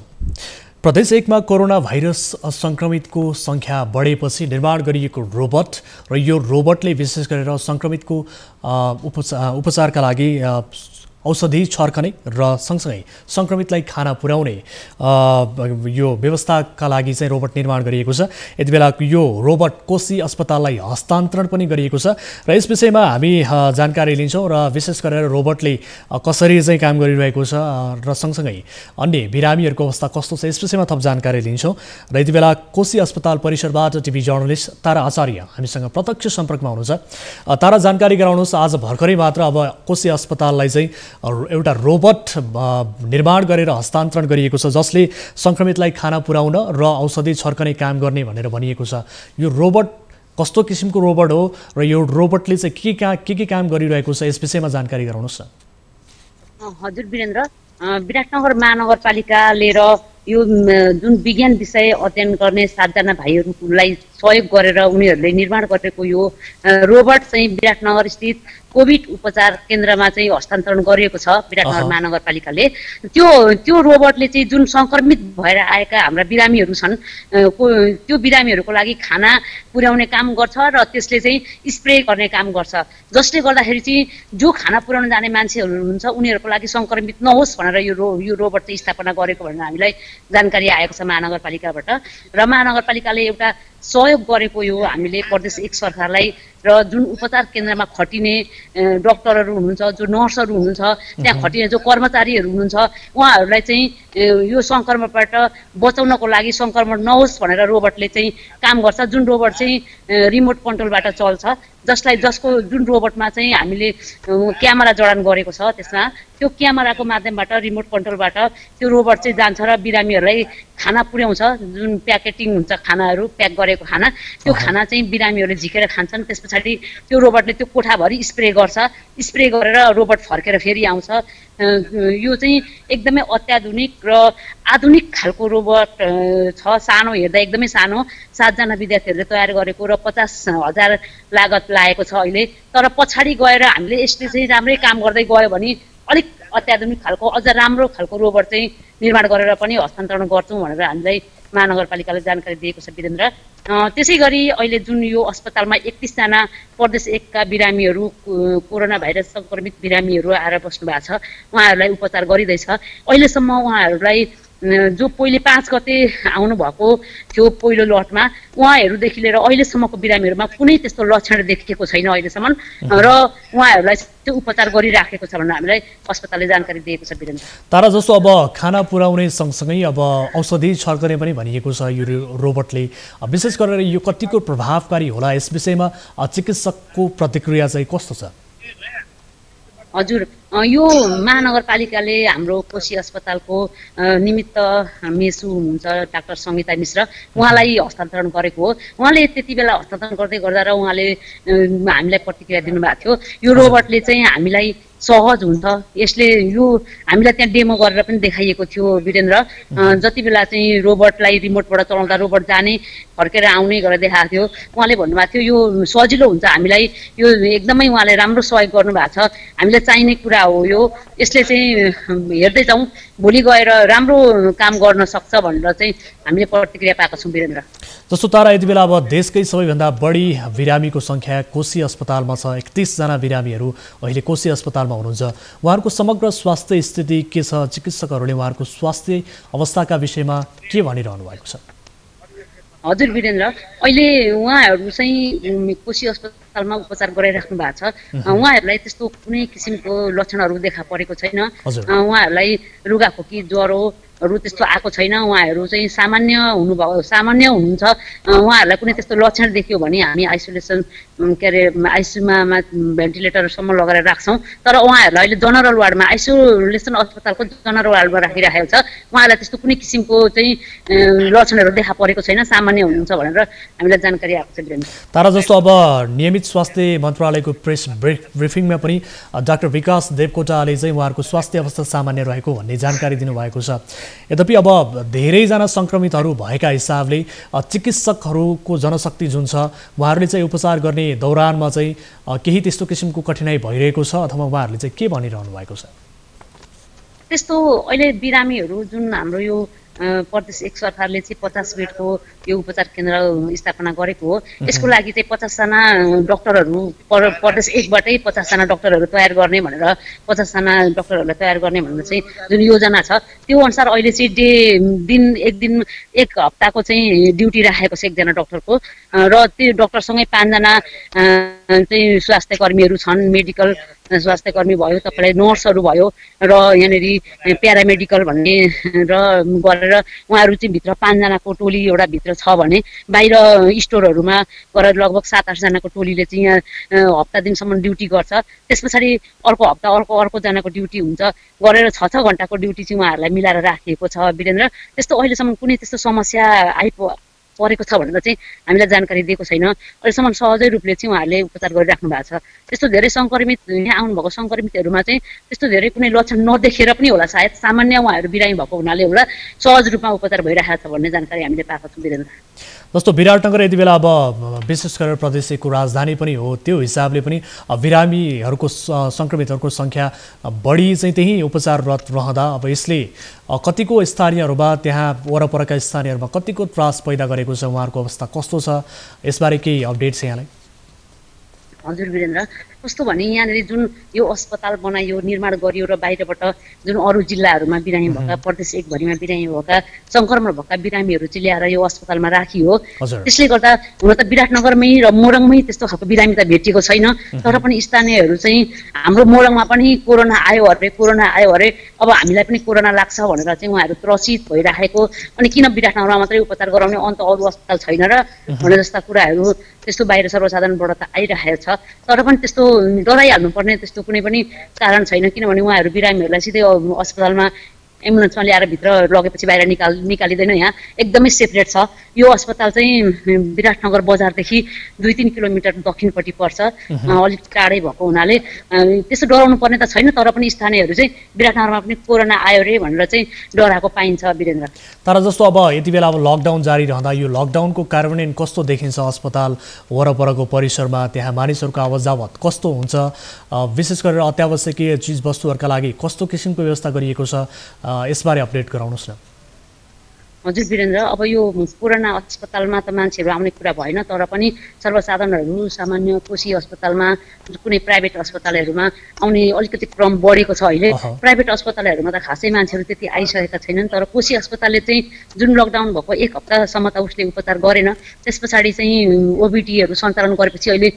प्रदेश 1मा कोरोना भाइरस सङ्क्रमितको सङ्ख्या बढेपछि निर्माण गरिएको रोबोट र यो रोबोटले विशेष गरेर सङ्क्रमितको उपचारका लागि औषधि छर्कने र सँगसँगै सङ्क्रमितलाई खाना पुर्याउने यो व्यवस्थाका लागि चाहिँ रोबोट निर्माण गरिएको छ। यति बेला यो रोबोट कोशी अस्पताललाई हस्तान्तरण पनि गरिएको छ र यस विषयमा हामी जानकारी लिन्छौँ र विशेष गरेर रोबोटले कसरी चाहिँ काम गरिरहेको छ र सँगसँगै अन्य बिरामीहरूको अवस्था कस्तो छ, यस विषयमा थप जानकारी लिन्छौँ। र यति बेला कोशी अस्पताल परिसरबाट टिभी जर्नलिस्ट तारा आचार्य हामीसँग प्रत्यक्ष सम्पर्कमा हुनुहुन्छ। तारा, जानकारी गराउनुहोस्, आज भर्खरै मात्र अब कोशी अस्पताललाई चाहिँ एउटा रोबोट निर्माण गरेर हस्तान्तरण गरिएको छ जसले सङ्क्रमितलाई खाना पुर्याउन र औषधि छर्कने काम गर्ने भनेर भनिएको छ। यो रोबोट कस्तो किसिमको रोबोट हो र यो रोबोटले चाहिँ के काम गरिरहेको छ, यस विषयमा जानकारी गराउनुहोस् न। हजुर वीरेन्द्र, विराटनगर महानगरपालिकाले र यो जुन विज्ञान विषय अध्ययन गर्ने 7जना भाइहरूलाई सहयोग गरेर उनीहरूले निर्माण गरेको यो रोबोट चाहिँ विराटनगर स्थित कोभिड उपचार केन्द्रमा चाहिँ हस्तान्तरण गरिएको छ विराटनगर महानगरपालिकाले। त्यो रोबोटले चाहिँ जुन सङ्क्रमित भएर आएका हाम्रा बिरामीहरू छन् त्यो बिरामीहरूको लागि खाना पुर्याउने काम गर्छ र त्यसले चाहिँ स्प्रे गर्ने काम गर्छ, जसले गर्दाखेरि चाहिँ जो खाना पुर्याउन जाने मान्छेहरू हुनुहुन्छ उनीहरूको लागि सङ्क्रमित नहोस् भनेर यो रोबोट चाहिँ स्थापना गरेको भनेर हामीलाई जानकारी आएको छ महानगरपालिकाबाट। र महानगरपालिकाले एउटा सहयोग गरेको यो हामीले प्रदेश 1 सरकारलाई र जुन उपचार केन्द्रमा खटिने डाक्टरहरू हुनुहुन्छ, जो नर्सहरू हुनुहुन्छ, त्यहाँ खटिने जो कर्मचारीहरू हुनुहुन्छ उहाँहरूलाई चाहिँ यो सङ्क्रमणबाट बचाउनको लागि सङ्क्रमण नहोस् भनेर रोबोटले चाहिँ काम गर्छ। जुन रोबोट चाहिँ रिमोट कन्ट्रोलबाट चल्छ, जसको जुन रोबोटमा चाहिँ हामीले क्यामेरा जडान गरेको छ, त्यसमा त्यो क्यामेराको माध्यमबाट रिमोट कन्ट्रोलबाट त्यो रोबोट चाहिँ जान्छ र बिरामीहरूलाई खाना पुर्याउँछ। जुन प्याकेटिङ हुन्छ खानाहरू, प्याक गरेको खाना, त्यो खाना चाहिँ बिरामीहरूले झिकेर खान्छन्। त्यस पछाडि त्यो रोबोटले त्यो कोठाभरि स्प्रे गर्छ, स्प्रे गरेर रोबोट फर्केर फेरि आउँछ। यो चाहिँ एकदमै अत्याधुनिक र आधुनिक खालको रोबोट छ। सानो, हेर्दा एकदमै सानो, 7 जना विद्यार्थीहरूले तयार गरेको र 50,000 लागत लागेको छ अहिले। तर पछाडि गएर हामीले यसले चाहिँ राम्रै काम गर्दै गयो भने अलिक अत्याधुनिक खालको अझ राम्रो खालको रोबोट चाहिँ निर्माण गरेर पनि हस्तान्तरण गर्छौँ भनेर हामीलाई महानगरपालिकाले जानकारी दिएको छ वीरेन्द्र। त्यसै गरी अहिले जुन यो अस्पतालमा 31 जना प्रदेश 1 का बिरामीहरू, कोरोना भाइरस सङ्क्रमित बिरामीहरू आएर बस्नु भएको छ, उहाँहरूलाई उपचार गरिँदैछ। अहिलेसम्म उहाँहरूलाई जो पहिले 5 गते आउनु भएको थियो पहिलो लटमा, उहाँहरूदेखि लिएर अहिलेसम्मको बिरामीहरूमा कुनै त्यस्तो लक्षण देखिएको छैन अहिलेसम्म, र उहाँहरूलाई त्यो उपचार गरिराखेको छ भनेर हामीलाई अस्पतालले जानकारी दिएको छ वीरेन्द्र। तारा, जस्तो अब खाना पुर्याउने सँगसँगै अब औषधि छर्कने पनि भनिएको छ यो रोबोटले, विशेष गरेर यो कतिको प्रभावकारी होला, यस विषयमा चिकित्सकको प्रतिक्रिया चाहिँ कस्तो छ? हजुर, यो महानगरपालिकाले हाम्रो कोशी अस्पतालको निमित्त मेसु हुनुहुन्छ डाक्टर सङ्गीता मिश्र, उहाँलाई हस्तान्तरण गरेको हो। उहाँले त्यति बेला हस्तान्तरण गर्दै गर्दा र उहाँले हामीलाई प्रतिक्रिया दिनुभएको थियो, यो रोबोटले चाहिँ हामीलाई सहज हुन्छ। यसले यो हामीलाई त्यहाँ डेमो गरेर पनि देखाइएको थियो वीरेन्द्र। जति बेला चाहिँ रोबोटलाई रिमोटबाट चलाउँदा रोबोट जाने फर्केर आउने गरेर देखाएको थियो। उहाँले भन्नुभएको थियो यो सजिलो हुन्छ, हामीलाई यो एकदमै उहाँले राम्रो सहयोग गर्नुभएको छ। हामीलाई चाहिने कुरा हो यो, यसले चाहिँ हेर्दै जाउँ, भोलि गएर राम्रो काम गर्न सक्छ भनेर चाहिँ हामीले प्रतिक्रिया पाएका छौँ वीरेन्द्र। जस्तो तारा, यति बेला अब देशकै सबैभन्दा बढी बिरामीको सङ्ख्या कोशी अस्पतालमा छ। 31 जना बिरामीहरू अहिले कोशी अस्पतालमा हुनुहुन्छ। उहाँहरूको समग्र स्वास्थ्य स्थिति के छ? चिकित्सकहरूले उहाँहरूको स्वास्थ्य अवस्थाका विषयमा के भनिरहनु भएको छ? हजुर वीरेन्द्र, अहिले उहाँहरू चाहिँ कोशी अस्पतालमा उपचार गराइराख्नु भएको छ। उहाँहरूलाई त्यस्तो कुनै किसिमको लक्षणहरू देखा परेको छैन। उहाँहरूलाई रुगाखोकी, ज्वरोहरू त्यस्तो आएको छैन। उहाँहरू चाहिँ सामान्य हुनुहुन्छ। उहाँहरूलाई कुनै त्यस्तो लक्षण देखियो भने हामी आइसोलेसन आइसियुमा भेन्टिलेटरसम्म लगाएर राख्छौँ। तर उहाँहरूलाई अहिले जनरल वार्डमा, आइसोलेसन अस्पतालको जनरल वार्डमा राखिराखेको छ। उहाँहरूलाई त्यस्तो कुनै किसिमको चाहिँ लक्षणहरू देखा परेको छैन, सामान्य हुनुहुन्छ भनेर हामीलाई जानकारी आएको छ वीरेन्द्र। तारा, जस्तो अब नियमित स्वास्थ्य मन्त्रालयको प्रेस ब्रिफिङमा पनि डाक्टर विकास देवकोटाले चाहिँ उहाँहरूको स्वास्थ्य अवस्था सामान्य रहेको भन्ने जानकारी दिनुभएको छ। यद्यपि अब धेरैजना सङ्क्रमितहरू भएका हिसाबले चिकित्सकहरूको जनशक्ति जुन छ, उहाँहरूले चाहिँ उपचार गर्ने दौरानमा चाहिँ केही त्यस्तो किसिमको कठिनाइ भइरहेको छ अथवा उहाँहरूले चाहिँ के भनिरहनु भएको छ? त्यस्तो अहिले बिरामीहरू जुन हाम्रो यो प्रदेश 1 सरकारले चाहिँ 50 बेडको यो उपचार केन्द्र स्थापना गरेको हो। यसको लागि चाहिँ 50 जना डाक्टरहरू प्रदेश 1 बाटै 50 जना डाक्टरहरू तयार गर्ने भनेर 50 जना डाक्टरहरूलाई तयार गर्ने भनेर चाहिँ जुन योजना छ, त्यो अनुसार अहिले चाहिँ एक हप्ताको चाहिँ ड्युटी राखेको छ एकजना डाक्टरको, र त्यो डाक्टरसँगै 5 जना चाहिँ स्वास्थ्य कर्मीहरू छन्। मेडिकल स्वास्थ्य कर्मी भयो, तपाईँलाई नर्सहरू भयो, र यहाँनिर प्यारामेडिकल भन्ने र गरेर उहाँहरू चाहिँ भित्र 5 जनाको टोली एउटा भित्र छ भने बाहिर स्टोरहरूमा गरेर लगभग 7-8 जनाको टोलीले चाहिँ यहाँ हप्ता दिनसम्म ड्युटी गर्छ। त्यस पछाडि अर्को हप्ता अर्को जनाको ड्युटी हुन्छ, गरेर 6-6 घन्टाको ड्युटी चाहिँ उहाँहरूलाई मिलाएर राखिएको छ वीरेन्द्र। त्यस्तो अहिलेसम्म कुनै त्यस्तो समस्या परेको छ भनेर चाहिँ हामीलाई जानकारी दिएको छैन। अहिलेसम्म सहजै रूपले चाहिँ उहाँहरूले उपचार गरिराख्नु भएको छ। त्यस्तो धेरै सङ्क्रमित यहाँ आउनुभएको सङ्क्रमितहरूमा चाहिँ त्यस्तो धेरै कुनै लक्षण नदेखेर पनि होला, सायद सामान्य उहाँहरू बिरामी भएको हुनाले होला सहज रूपमा उपचार भइरहेको छ भन्ने जानकारी हामीले पाएको छौँ वीरेन्द्र। जस्तो विराटनगर यति बेला अब विशेष गरेर प्रदेशको राजधानी पनि हो, त्यो हिसाबले पनि बिरामीहरूको सङ्क्रमितहरूको सङ्ख्या बढी चाहिँ त्यही उपचाररत रहँदा अब यसले कतिको स्थानीयहरूमा त्यहाँ वरपरका स्थानीयहरूमा कतिको त्रास पैदा गरेको छ, उहाँहरूको अवस्था कस्तो छ, यसबारे केही अपडेट छ यहाँलाई? हजुर वीरेन्द्र, कस्तो भने यहाँनिर जुन यो अस्पताल बनाइयो, निर्माण गरियो र बाहिरबाट जुन अरू जिल्लाहरूमा बिरामी भएका, प्रदेश 1 भरिमा बिरामी भएका, सङ्क्रमण भएका बिरामीहरू चाहिँ ल्याएर यो अस्पतालमा राखियो। त्यसले गर्दा हुन त विराटनगरमै र मोरङमै त्यस्तो खालको बिरामी त भेटिएको छैन, तर पनि स्थानीयहरू चाहिँ हाम्रो मोरङमा पनि कोरोना आयो अरे अब हामीलाई पनि कोरोना लाग्छ भनेर चाहिँ उहाँहरू त्रसित भइराखेको, अनि किन विराटनगरमा मात्रै उपचार गराउने, अन्त अरू अस्पताल छैन र भन्ने जस्ता कुराहरू त्यस्तो बाहिर सर्वसाधारणबाट त आइरहेको छ। तर पनि त्यस्तो डराइहाल्नुपर्ने त्यस्तो कुनै पनि कारण छैन, किनभने उहाँहरू बिरामीहरूलाई सिधै अस्पतालमा एम्बुलेन्समा ल्याएर भित्र लगेपछि बाहिर निकालिँदैन। यहाँ एकदमै सेपरेट छ। यो अस्पताल चाहिँ विराटनगर बजारदेखि 2-3 किलोमिटर दक्षिणपट्टि पर्छ, अलिक टाढै भएको हुनाले त्यस्तो डराउनु पर्ने त छैन, तर पनि स्थानीयहरू चाहिँ विराटनगरमा पनि कोरोना आयो रे भनेर चाहिँ डराएको पाइन्छ वीरेन्द्र। तर जस्तो अब यति बेला अब लकडाउन जारी रहँदा यो लकडाउनको कार्यान्वयन कस्तो देखिन्छ अस्पताल वरपरको परिसरमा, त्यहाँ मानिसहरूको आवाज जावत कस्तो हुन्छ, विशेष गरेर अत्यावश्यकीय चिजवस्तुहरूका लागि कस्तो किसिमको व्यवस्था गरिएको छ, यसबारे अपडेट गराउनुहोस् न। हजुर वीरेन्द्र, अब यो कोरोना अस्पतालमा त मान्छेहरू आउने कुरा भएन, तर पनि सर्वसाधारणहरू सामान्य कोशी अस्पतालमा कुनै प्राइभेट अस्पतालहरूमा आउने अलिकति क्रम बढेको छ। अहिले प्राइभेट अस्पतालहरूमा त खासै मान्छेहरू त्यति आइसकेका छैनन्, तर कोशी अस्पतालले चाहिँ जुन लकडाउन भएको 1 हप्तासम्म त उसले उपचार गरेन, त्यस पछाडि चाहिँ ओबिटीहरू सञ्चालन गरेपछि अहिले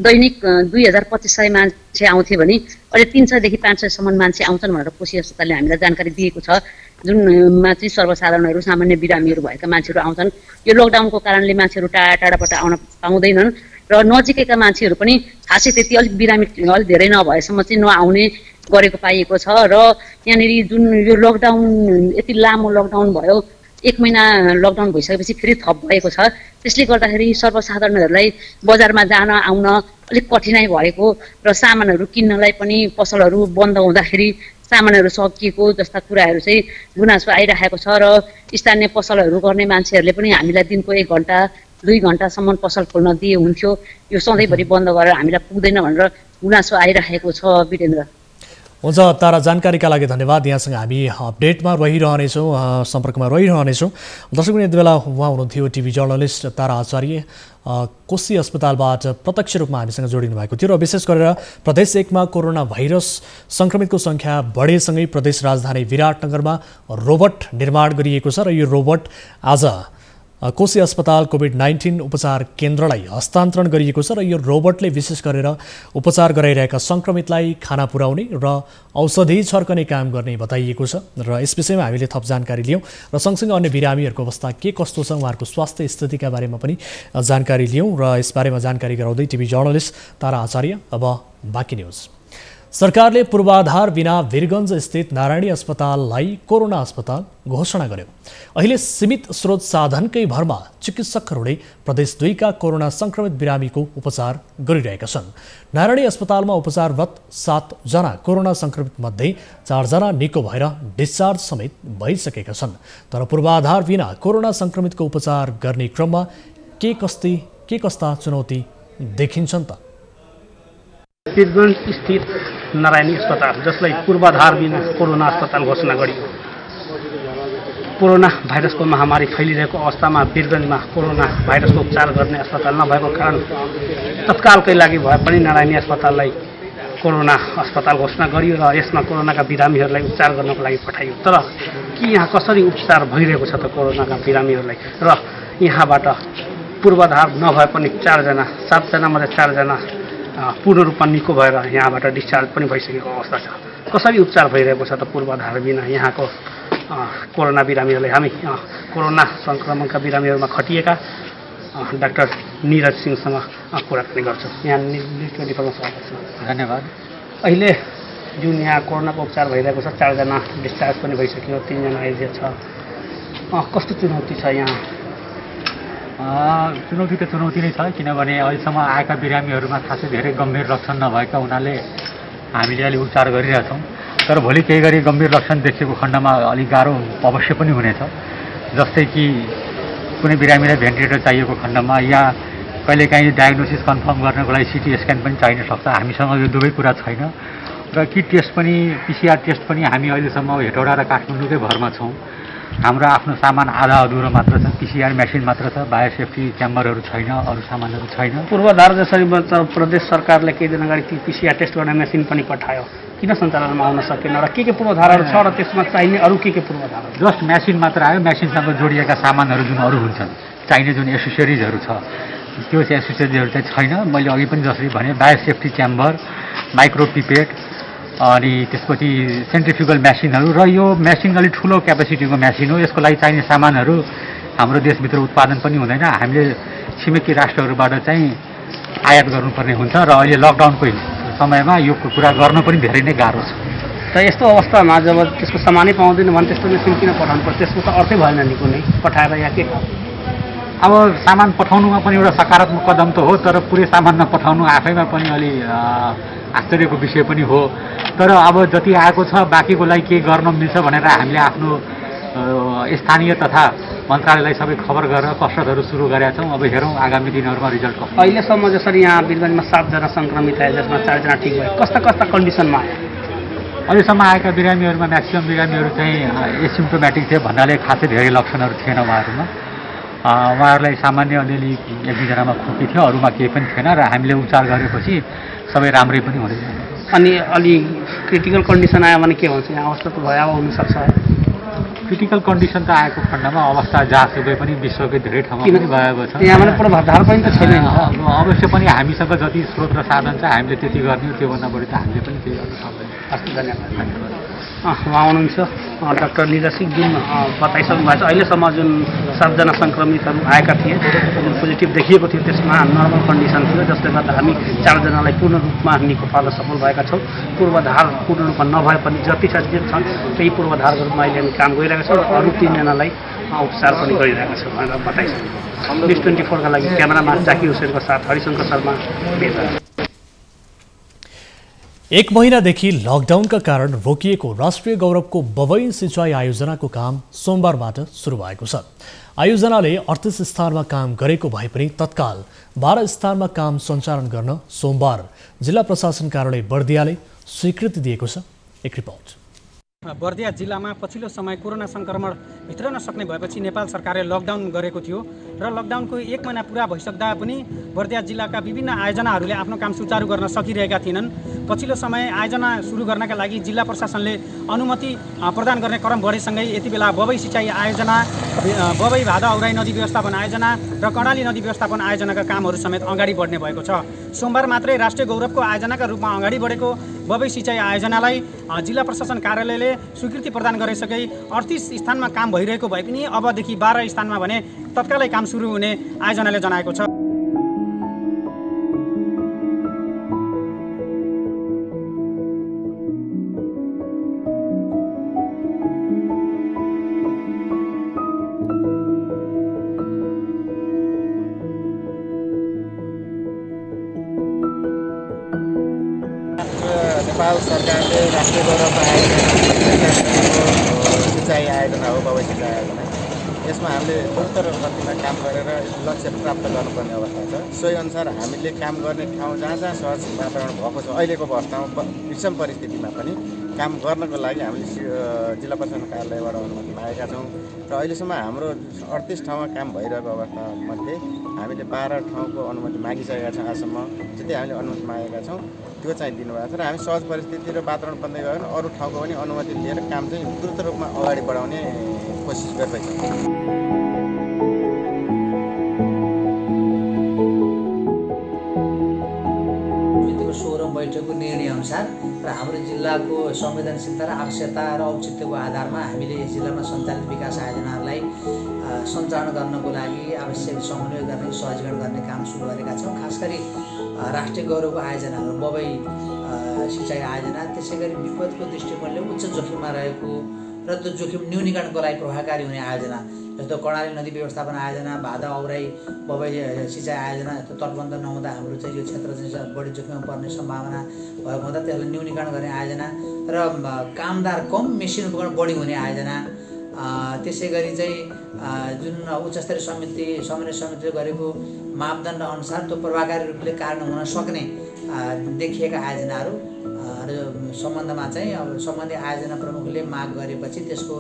दैनिक 2500 मान्छे आउँथे भने अहिले 300 देखि 500सम्म मान्छे आउँछन् भनेर कोशी अस्पतालले हामीलाई जानकारी दिएको छ, जुनमा चाहिँ सर्वसाधारणहरू सामान्य बिरामीहरू भएका मान्छेहरू आउँछन्। यो लकडाउनको कारणले मान्छेहरू टाढा टाढाबाट आउन पाउँदैनन् र नजिकैका मान्छेहरू पनि खासै त्यति अलिक बिरामी अलिक धेरै नभएसम्म चाहिँ नआउने गरेको पाइएको छ। र यहाँनिर जुन यो लकडाउन यति लामो लकडाउन भयो, 1 महिना लकडाउन भइसकेपछि फेरि थप भएको छ, त्यसले गर्दाखेरि सर्वसाधारणहरूलाई बजारमा जान आउन अलिक कठिनाइ भएको र सामानहरू किन्नलाई पनि पसलहरू बन्द हुँदाखेरि सामानहरू सकिएको जस्ता कुराहरू चाहिँ गुनासो आइरहेको छ। र स्थानीय पसलहरू गर्ने मान्छेहरूले पनि हामीलाई दिनको 1 घन्टा 2 घन्टासम्म पसल खोल्न दिए हुन्थ्यो, यो सधैँभरि बन्द गरेर हामीलाई पुग्दैन भनेर गुनासो आइरहेको छ वीरेन्द्र। हुन्छ तारा, जानकारीका लागि धन्यवाद। यहाँसँग हामी अपडेटमा रहिरहनेछौँ, सम्पर्कमा रहिरहनेछौँ। दर्शकहरू, यति बेला उहाँ हुनुहुन्थ्यो टिभी जर्नलिस्ट तारा आचार्य, कोशी अस्पतालबाट प्रत्यक्ष रूपमा हामीसँग जोडिनु भएको थियो। र विशेष गरेर प्रदेश 1 मा कोरोना भाइरस सङ्क्रमितको सङ्ख्या बढेसँगै प्रदेश राजधानी विराटनगरमा रोबोट निर्माण गरिएको छ र यो रोबोट आज कोशी अस्पताल कोभिड-19 उपचार केन्द्रलाई हस्तान्तरण गरिएको छ र यो रोबोटले विशेष गरेर उपचार गराइरहेका सङ्क्रमितलाई खाना पुर्याउने र औषधि छर्कने काम गर्ने बताइएको छ। र यस विषयमा हामीले थप जानकारी लियौँ र सँगसँगै अन्य बिरामीहरूको अवस्था के कस्तो छ, उहाँहरूको स्वास्थ्य स्थितिका बारेमा पनि जानकारी लियौँ। र यसबारेमा जानकारी गराउँदै टिभी जर्नलिस्ट तारा आचार्य। अब बाँकी न्युज। सरकारले पूर्वाधार बिना वीरगञ्ज स्थित नारायणी अस्पताललाई कोरोना अस्पताल घोषणा गर्यो। अहिले सीमित स्रोत साधनकै भरमा चिकित्सकहरूले प्रदेश 2 का कोरोना सङ्क्रमित बिरामीको उपचार गरिरहेका छन्। नारायणी अस्पतालमा उपचाररत 7 जना कोरोना सङ्क्रमित मध्ये 4 जना निको भएर डिस्चार्ज समेत भइसकेका छन्। तर पूर्वाधार बिना कोरोना सङ्क्रमितको उपचार गर्ने क्रममा के कस्ता चुनौती देखिन्छन् त? वीरगञ्ज स्थित नारायणी अस्पताल, जसलाई पूर्वाधार बिना कोरोना अस्पताल घोषणा गरियो, कोरोना भाइरसको महामारी फैलिरहेको अवस्थामा वीरगञ्जमा कोरोना भाइरसको उपचार गर्ने अस्पताल नभएको कारण तत्कालकै लागि भए पनि नारायणी अस्पताललाई कोरोना अस्पताल घोषणा गरियो र यसमा कोरोनाका बिरामीहरूलाई उपचार गर्नको लागि पठाइयो। तर के यहाँ कसरी उपचार भइरहेको छ त कोरोनाका बिरामीहरूलाई? र यहाँबाट पूर्वाधार नभए पनि 4 जना 7 जनामध्ये 4 जना पूर्ण रूपमा निको भएर यहाँबाट डिस्चार्ज पनि भइसकेको अवस्था छ। कसरी उपचार भइरहेको छ त पूर्वाधार बिना यहाँको कोरोना बिरामीहरूलाई? हामी कोरोना सङ्क्रमणका बिरामीहरूमा खटिएका डाक्टर निरज सिंहसँग कुराकानी गर्छौँ। यहाँ न्युज24 स्वागत छ। धन्यवाद। अहिले जुन यहाँ कोरोनाको उपचार भइरहेको छ, 4 जना डिस्चार्ज पनि भइसक्यो, 3 जना आइडिया छ, कस्तो चुनौती छ यहाँ? चुनौती त चुनौती नै छ, किनभने अहिलेसम्म आएका बिरामीहरूमा खासै धेरै गम्भीर लक्षण नभएका हुनाले हामीले अहिले उपचार गरिरहेछौँ। तर भोलि केही गरी गम्भीर लक्षण देखिएको खण्डमा अलिक गाह्रो अवश्य पनि हुनेछ। जस्तै कि कुनै बिरामीलाई भेन्टिलेटर चाहिएको खण्डमा या कहिलेकाहीँ डायग्नोसिस कन्फर्म गर्नको लागि सिटी स्क्यान पनि चाहिन सक्छ। हामीसँग यो दुवै कुरा छैन र किट टेस्ट पनि PCR टेस्ट पनि हामी अहिलेसम्म हेटौडा र काठमाडौँकै भरमा छौँ। हाम्रो आफ्नो सामान आधा अधुरो मात्र छ, PCR मेसिन मात्र छ, बायोसेफ्टी च्याम्बरहरू छैन, अरू सामानहरू छैन। पूर्वाधार जसरी प्रदेश सरकारले केही दिन अगाडि PCR टेस्ट गर्ने मेसिन पनि पठायो, किन सञ्चालनमा आउन सकेन र के पूर्वाधारहरू छ र त्यसमा चाहिने अरू के पूर्वाधारहरू? जस्ट मेसिन मात्र आयो। मेसिनसँग जोडिएका सामानहरू जुन अरू हुन्छन्, चाहिने जुन एसेसरिजहरू छ त्यो एसेसरिजहरू चाहिँ छैन। मैले अघि पनि जसरी भने बायोसेफ्टी च्याम्बर, माइक्रो पिपेट, अनि त्यसपछि सेन्ट्रिफ्युगल मेसिनहरू र यो मेसिन अलिक ठुलो क्यापेसिटीको मेसिन हो। यसको लागि चाहिने सामानहरू हाम्रो देशभित्र उत्पादन पनि हुँदैन। हामीले छिमेकी राष्ट्रहरूबाट चाहिँ आयात गर्नुपर्ने हुन्छ र अहिले लकडाउनको समयमा यो कुरा गर्न पनि धेरै नै गाह्रो छ। त यस्तो अवस्थामा जब त्यसको सामानै पाउँदैन भने त्यस्तो मेसिन किन पठाउनु पर्छ? त्यसको त अर्थै भएन नि कुनै पठाएर या के? अब सामान पठाउनुमा पनि एउटा सकारात्मक कदम त हो, तर पुरै सामान नपठाउनु आफैमा पनि अलि आश्चर्यको विषय पनि हो। तर अब जति आएको छ बाँकीको लागि के गर्न मिल्छ भनेर हामीले आफ्नो स्थानीय तथा मन्त्रालयलाई सबै खबर गरेर कसरतहरू सुरु गरेका छौँ। अब हेरौँ आगामी दिनहरूमा रिजल्ट कस्तो। अहिलेसम्म जसरी यहाँ वीरगन्जमा 7 जना सङ्क्रमित आए, जसमा 4 जना ठिक भए, कस्ता कस्ता कन्डिसनमा आए? अहिलेसम्म आएका बिरामीहरूमा म्याक्सिमम् बिरामीहरू चाहिँ एसिम्टोमेटिक थिए भन्नाले खासै धेरै लक्षणहरू थिएन उहाँहरूमा। उहाँहरूलाई सामान्य अलिअलि 1-2 जनामा खोकी थियो, अरूमा केही पनि थिएन र हामीले उपचार गरेपछि सबै राम्रै पनि हुँदै जान्छ। अनि अलि क्रिटिकल कन्डिसन आयो भने के हुन्छ? यहाँ अवस्था त भयावह हुनसक्छ। क्रिटिकल कन्डिसन त आएको खण्डमा अवस्था जहाँ सुकै पनि विश्वकै धेरै ठाउँमा पनि भयावह छ। यहाँ भने पूर्वाधार पनि त छैन। अवश्य पनि हामीसँग जति स्रोत र साधन छ हामीले त्यति गर्ने हो, त्योभन्दा बढी त हामीले पनि त्यही गर्न सक्दैन। हस्, धन्यवाद। उहाँ हुनुहुन्छ डाक्टर निरज सिंह, जुन बताइसक्नु भएको छ अहिलेसम्म जुन 7 जना सङ्क्रमितहरू आएका थिए, जुन पोजिटिभ देखिएको थियो त्यसमा नर्मल कन्डिसन थियो, जसले गर्दा हामी 4 जनालाई पूर्ण रूपमा निको पार्न सफल भएका छौँ। पूर्वाधार पूर्ण रूपमा नभए पनि जति छ त्यही पूर्वाधारको रूपमा अहिले हामी काम गरिरहेका छौँ र अरू 3 जनालाई उपचार पनि गरिरहेका छौँ भनेर बताइसक्नु। न्युज 24 का लागि क्यामेरामा जाकिर हुसेनको साथ हरिशङ्कर शर्मा, बेला। 1 महिनादेखि लकडाउनका कारण रोकिएको राष्ट्रिय गौरवको बबई सिँचाइ आयोजनाको काम सोमबारबाट सुरु भएको छ। आयोजनाले 38 स्थानमा काम गरेको भए पनि तत्काल 12 स्थानमा काम सञ्चालन गर्न सोमबार जिल्ला प्रशासन कार्यालय बर्दियाले स्वीकृति दिएको छ। एक रिपोर्ट। बर्दिया जिल्लामा पछिल्लो समय कोरोना संक्रमण भित्र नसक्ने भएपछि नेपाल सरकारले लकडाउन गरेको थियो र लकडाउनको 1 महिना पुरा भइसक्दा पनि बर्दिया जिल्लाका विभिन्न आयोजनाहरूले आफ्नो काम सुचारू गर्न सकिरहेका थिएनन्। पछिल्लो समय आयोजना सुरु गर्नका लागि जिल्ला प्रशासनले अनुमति प्रदान गर्ने क्रम बढेसँगै यति बेला बबई सिँचाइ आयोजना, बबई भादा औराई नदी व्यवस्थापन आयोजना र कर्णाली नदी व्यवस्थापन आयोजनाका कामहरू समेत अगाडि बढ्ने भएको छ। सोमबार मात्रै राष्ट्रिय गौरवको आयोजनाका रूपमा अगाडि बढेको बबई सिँचाइ आयोजनालाई जिल्ला प्रशासन कार्यालयले स्वीकृति प्रदान गरिसके 38 स्थानमा काम भइरहेको भए पनि अबदेखि 12 स्थानमा भने तत्कालै काम सुरु हुने आयोजनाले जनाएको छ। नेपाल सरकारले राष्ट्रिय गौरवमा सिँचाइ आयोजना हो, बबई सिँचाइ आयोजना। यसमा हामीले द्रुत गतिमा काम गरेर लक्ष्य प्राप्त गर्नुपर्ने अवस्था छ। सोही अनुसार हामीले काम गर्ने ठाउँ जहाँ जहाँ सहज वातावरण भएको छ अहिलेको अवस्थामा विषम परिस्थितिमा पनि काम गर्नको लागि हामीले जिल्ला प्रशासन कार्यालयबाट अनुमति मागेका छौँ र अहिलेसम्म हाम्रो 38 ठाउँमा काम भइरहेको अवस्थामध्ये हामीले 12 ठाउँको अनुमति मागिसकेका छौँ। आजसम्म जति हामीले अनुमति मागेका छौँ त्यो चाहिँ दिनुभएको छ र हामी सहज परिस्थिति र वातावरण बन्दै गयो भने अरू ठाउँको पनि अनुमति लिएर काम चाहिँ द्रुत रूपमा अगाडि बढाउने कोसिस गर्दैछौँ। बैठकको निर्णय अनुसार र हाम्रो जिल्लाको संवेदनशीलता र आवश्यकता र औचित्यको आधारमा हामीले यस जिल्लामा सञ्चालित विकास आयोजनाहरूलाई सञ्चालन गर्नको लागि आवश्यक समन्वय गर्ने, सहजीकरण गर्ने काम सुरु गरेका छौँ। खास गरी राष्ट्रिय गौरवको आयोजनाहरू, बबई सिँचाइ आयोजना, त्यसै गरी विपदको दृष्टिकोणले उच्च जोखिममा रहेको र त्यो जोखिम न्यूनीकरणको लागि प्रभावकारी हुने आयोजना जस्तो कर्णाली नदी व्यवस्थापन आयोजना, भादा औराई बबई सिँचाइ आयोजना, यस्तो तटबन्ध नहुँदा हाम्रो चाहिँ यो क्षेत्र चाहिँ बढी जोखिममा पर्ने सम्भावना भएको हुँदा त्यसलाई न्यूनीकरण गर्ने आयोजना र कामदार कम मेसिन उपकरण बढी हुने आयोजना। त्यसै गरी चाहिँ जुन उच्चस्तरीय समन्वय समितिले गरेको मापदण्ड अनुसार त्यो प्रभावकारी रूपले कार्यान्वयन हुन सक्ने देखिएका आयोजनाहरू र सम्बन्धमा चाहिँ अब सम्बन्धी आयोजना प्रमुखले माग गरेपछि त्यसको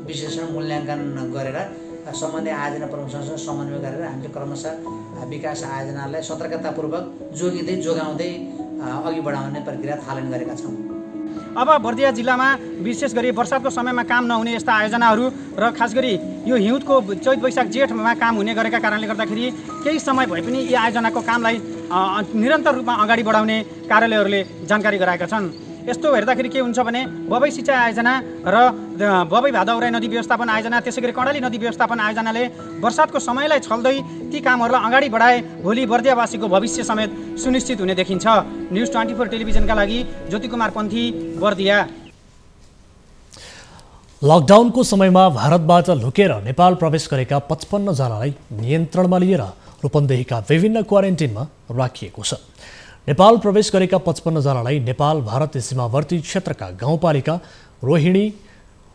विश्लेषण मूल्याङ्कन गरेर सम्बन्धी आयोजना प्रमुखसँग समन्वय गरेर हामीले क्रमशः विकास आयोजनालाई सतर्कतापूर्वक जोगाउँदै अघि बढाउने प्रक्रिया थालन गरेका छौँ। अब बर्दिया जिल्लामा विशेष गरी वर्षाको समयमा काम नहुने यस्ता आयोजनाहरू र खास गरी यो हिउँदको चैत वैशाख जेठमा काम हुने गरेका कारणले गर्दाखेरि केही समय भए पनि यी आयोजनाको कामलाई निरन्तर रूपमा अगाडि बढाउने कार्यालयहरूले जानकारी गराएका छन्। यस्तो हेर्दाखेरि के हुन्छ भने बबई सिँचाइ आयोजना र बबई भादौराई नदी व्यवस्थापन आयोजना, त्यसै गरी कर्णाली नदी व्यवस्थापन आयोजनाले वर्षातको समयलाई छल्दै ती कामहरूलाई अगाडि बढाए भोलि बर्दियावासीको भविष्य समेत सुनिश्चित हुने देखिन्छ। न्युज 24 टेलिभिजनका लागि ज्योति कुमार पन्थी, बर्दिया। लकडाउनको समयमा भारतबाट लुकेर नेपाल प्रवेश गरेका 55 जनालाई नियन्त्रणमा लिएर रूपन्देहीका विभिन्न क्वारेन्टिनमा राखिएको छ। नेपाल प्रवेश गरेका 55 जनालाई नेपाल भारत सीमावर्ती क्षेत्रका गाउँपालिका रोहिणी,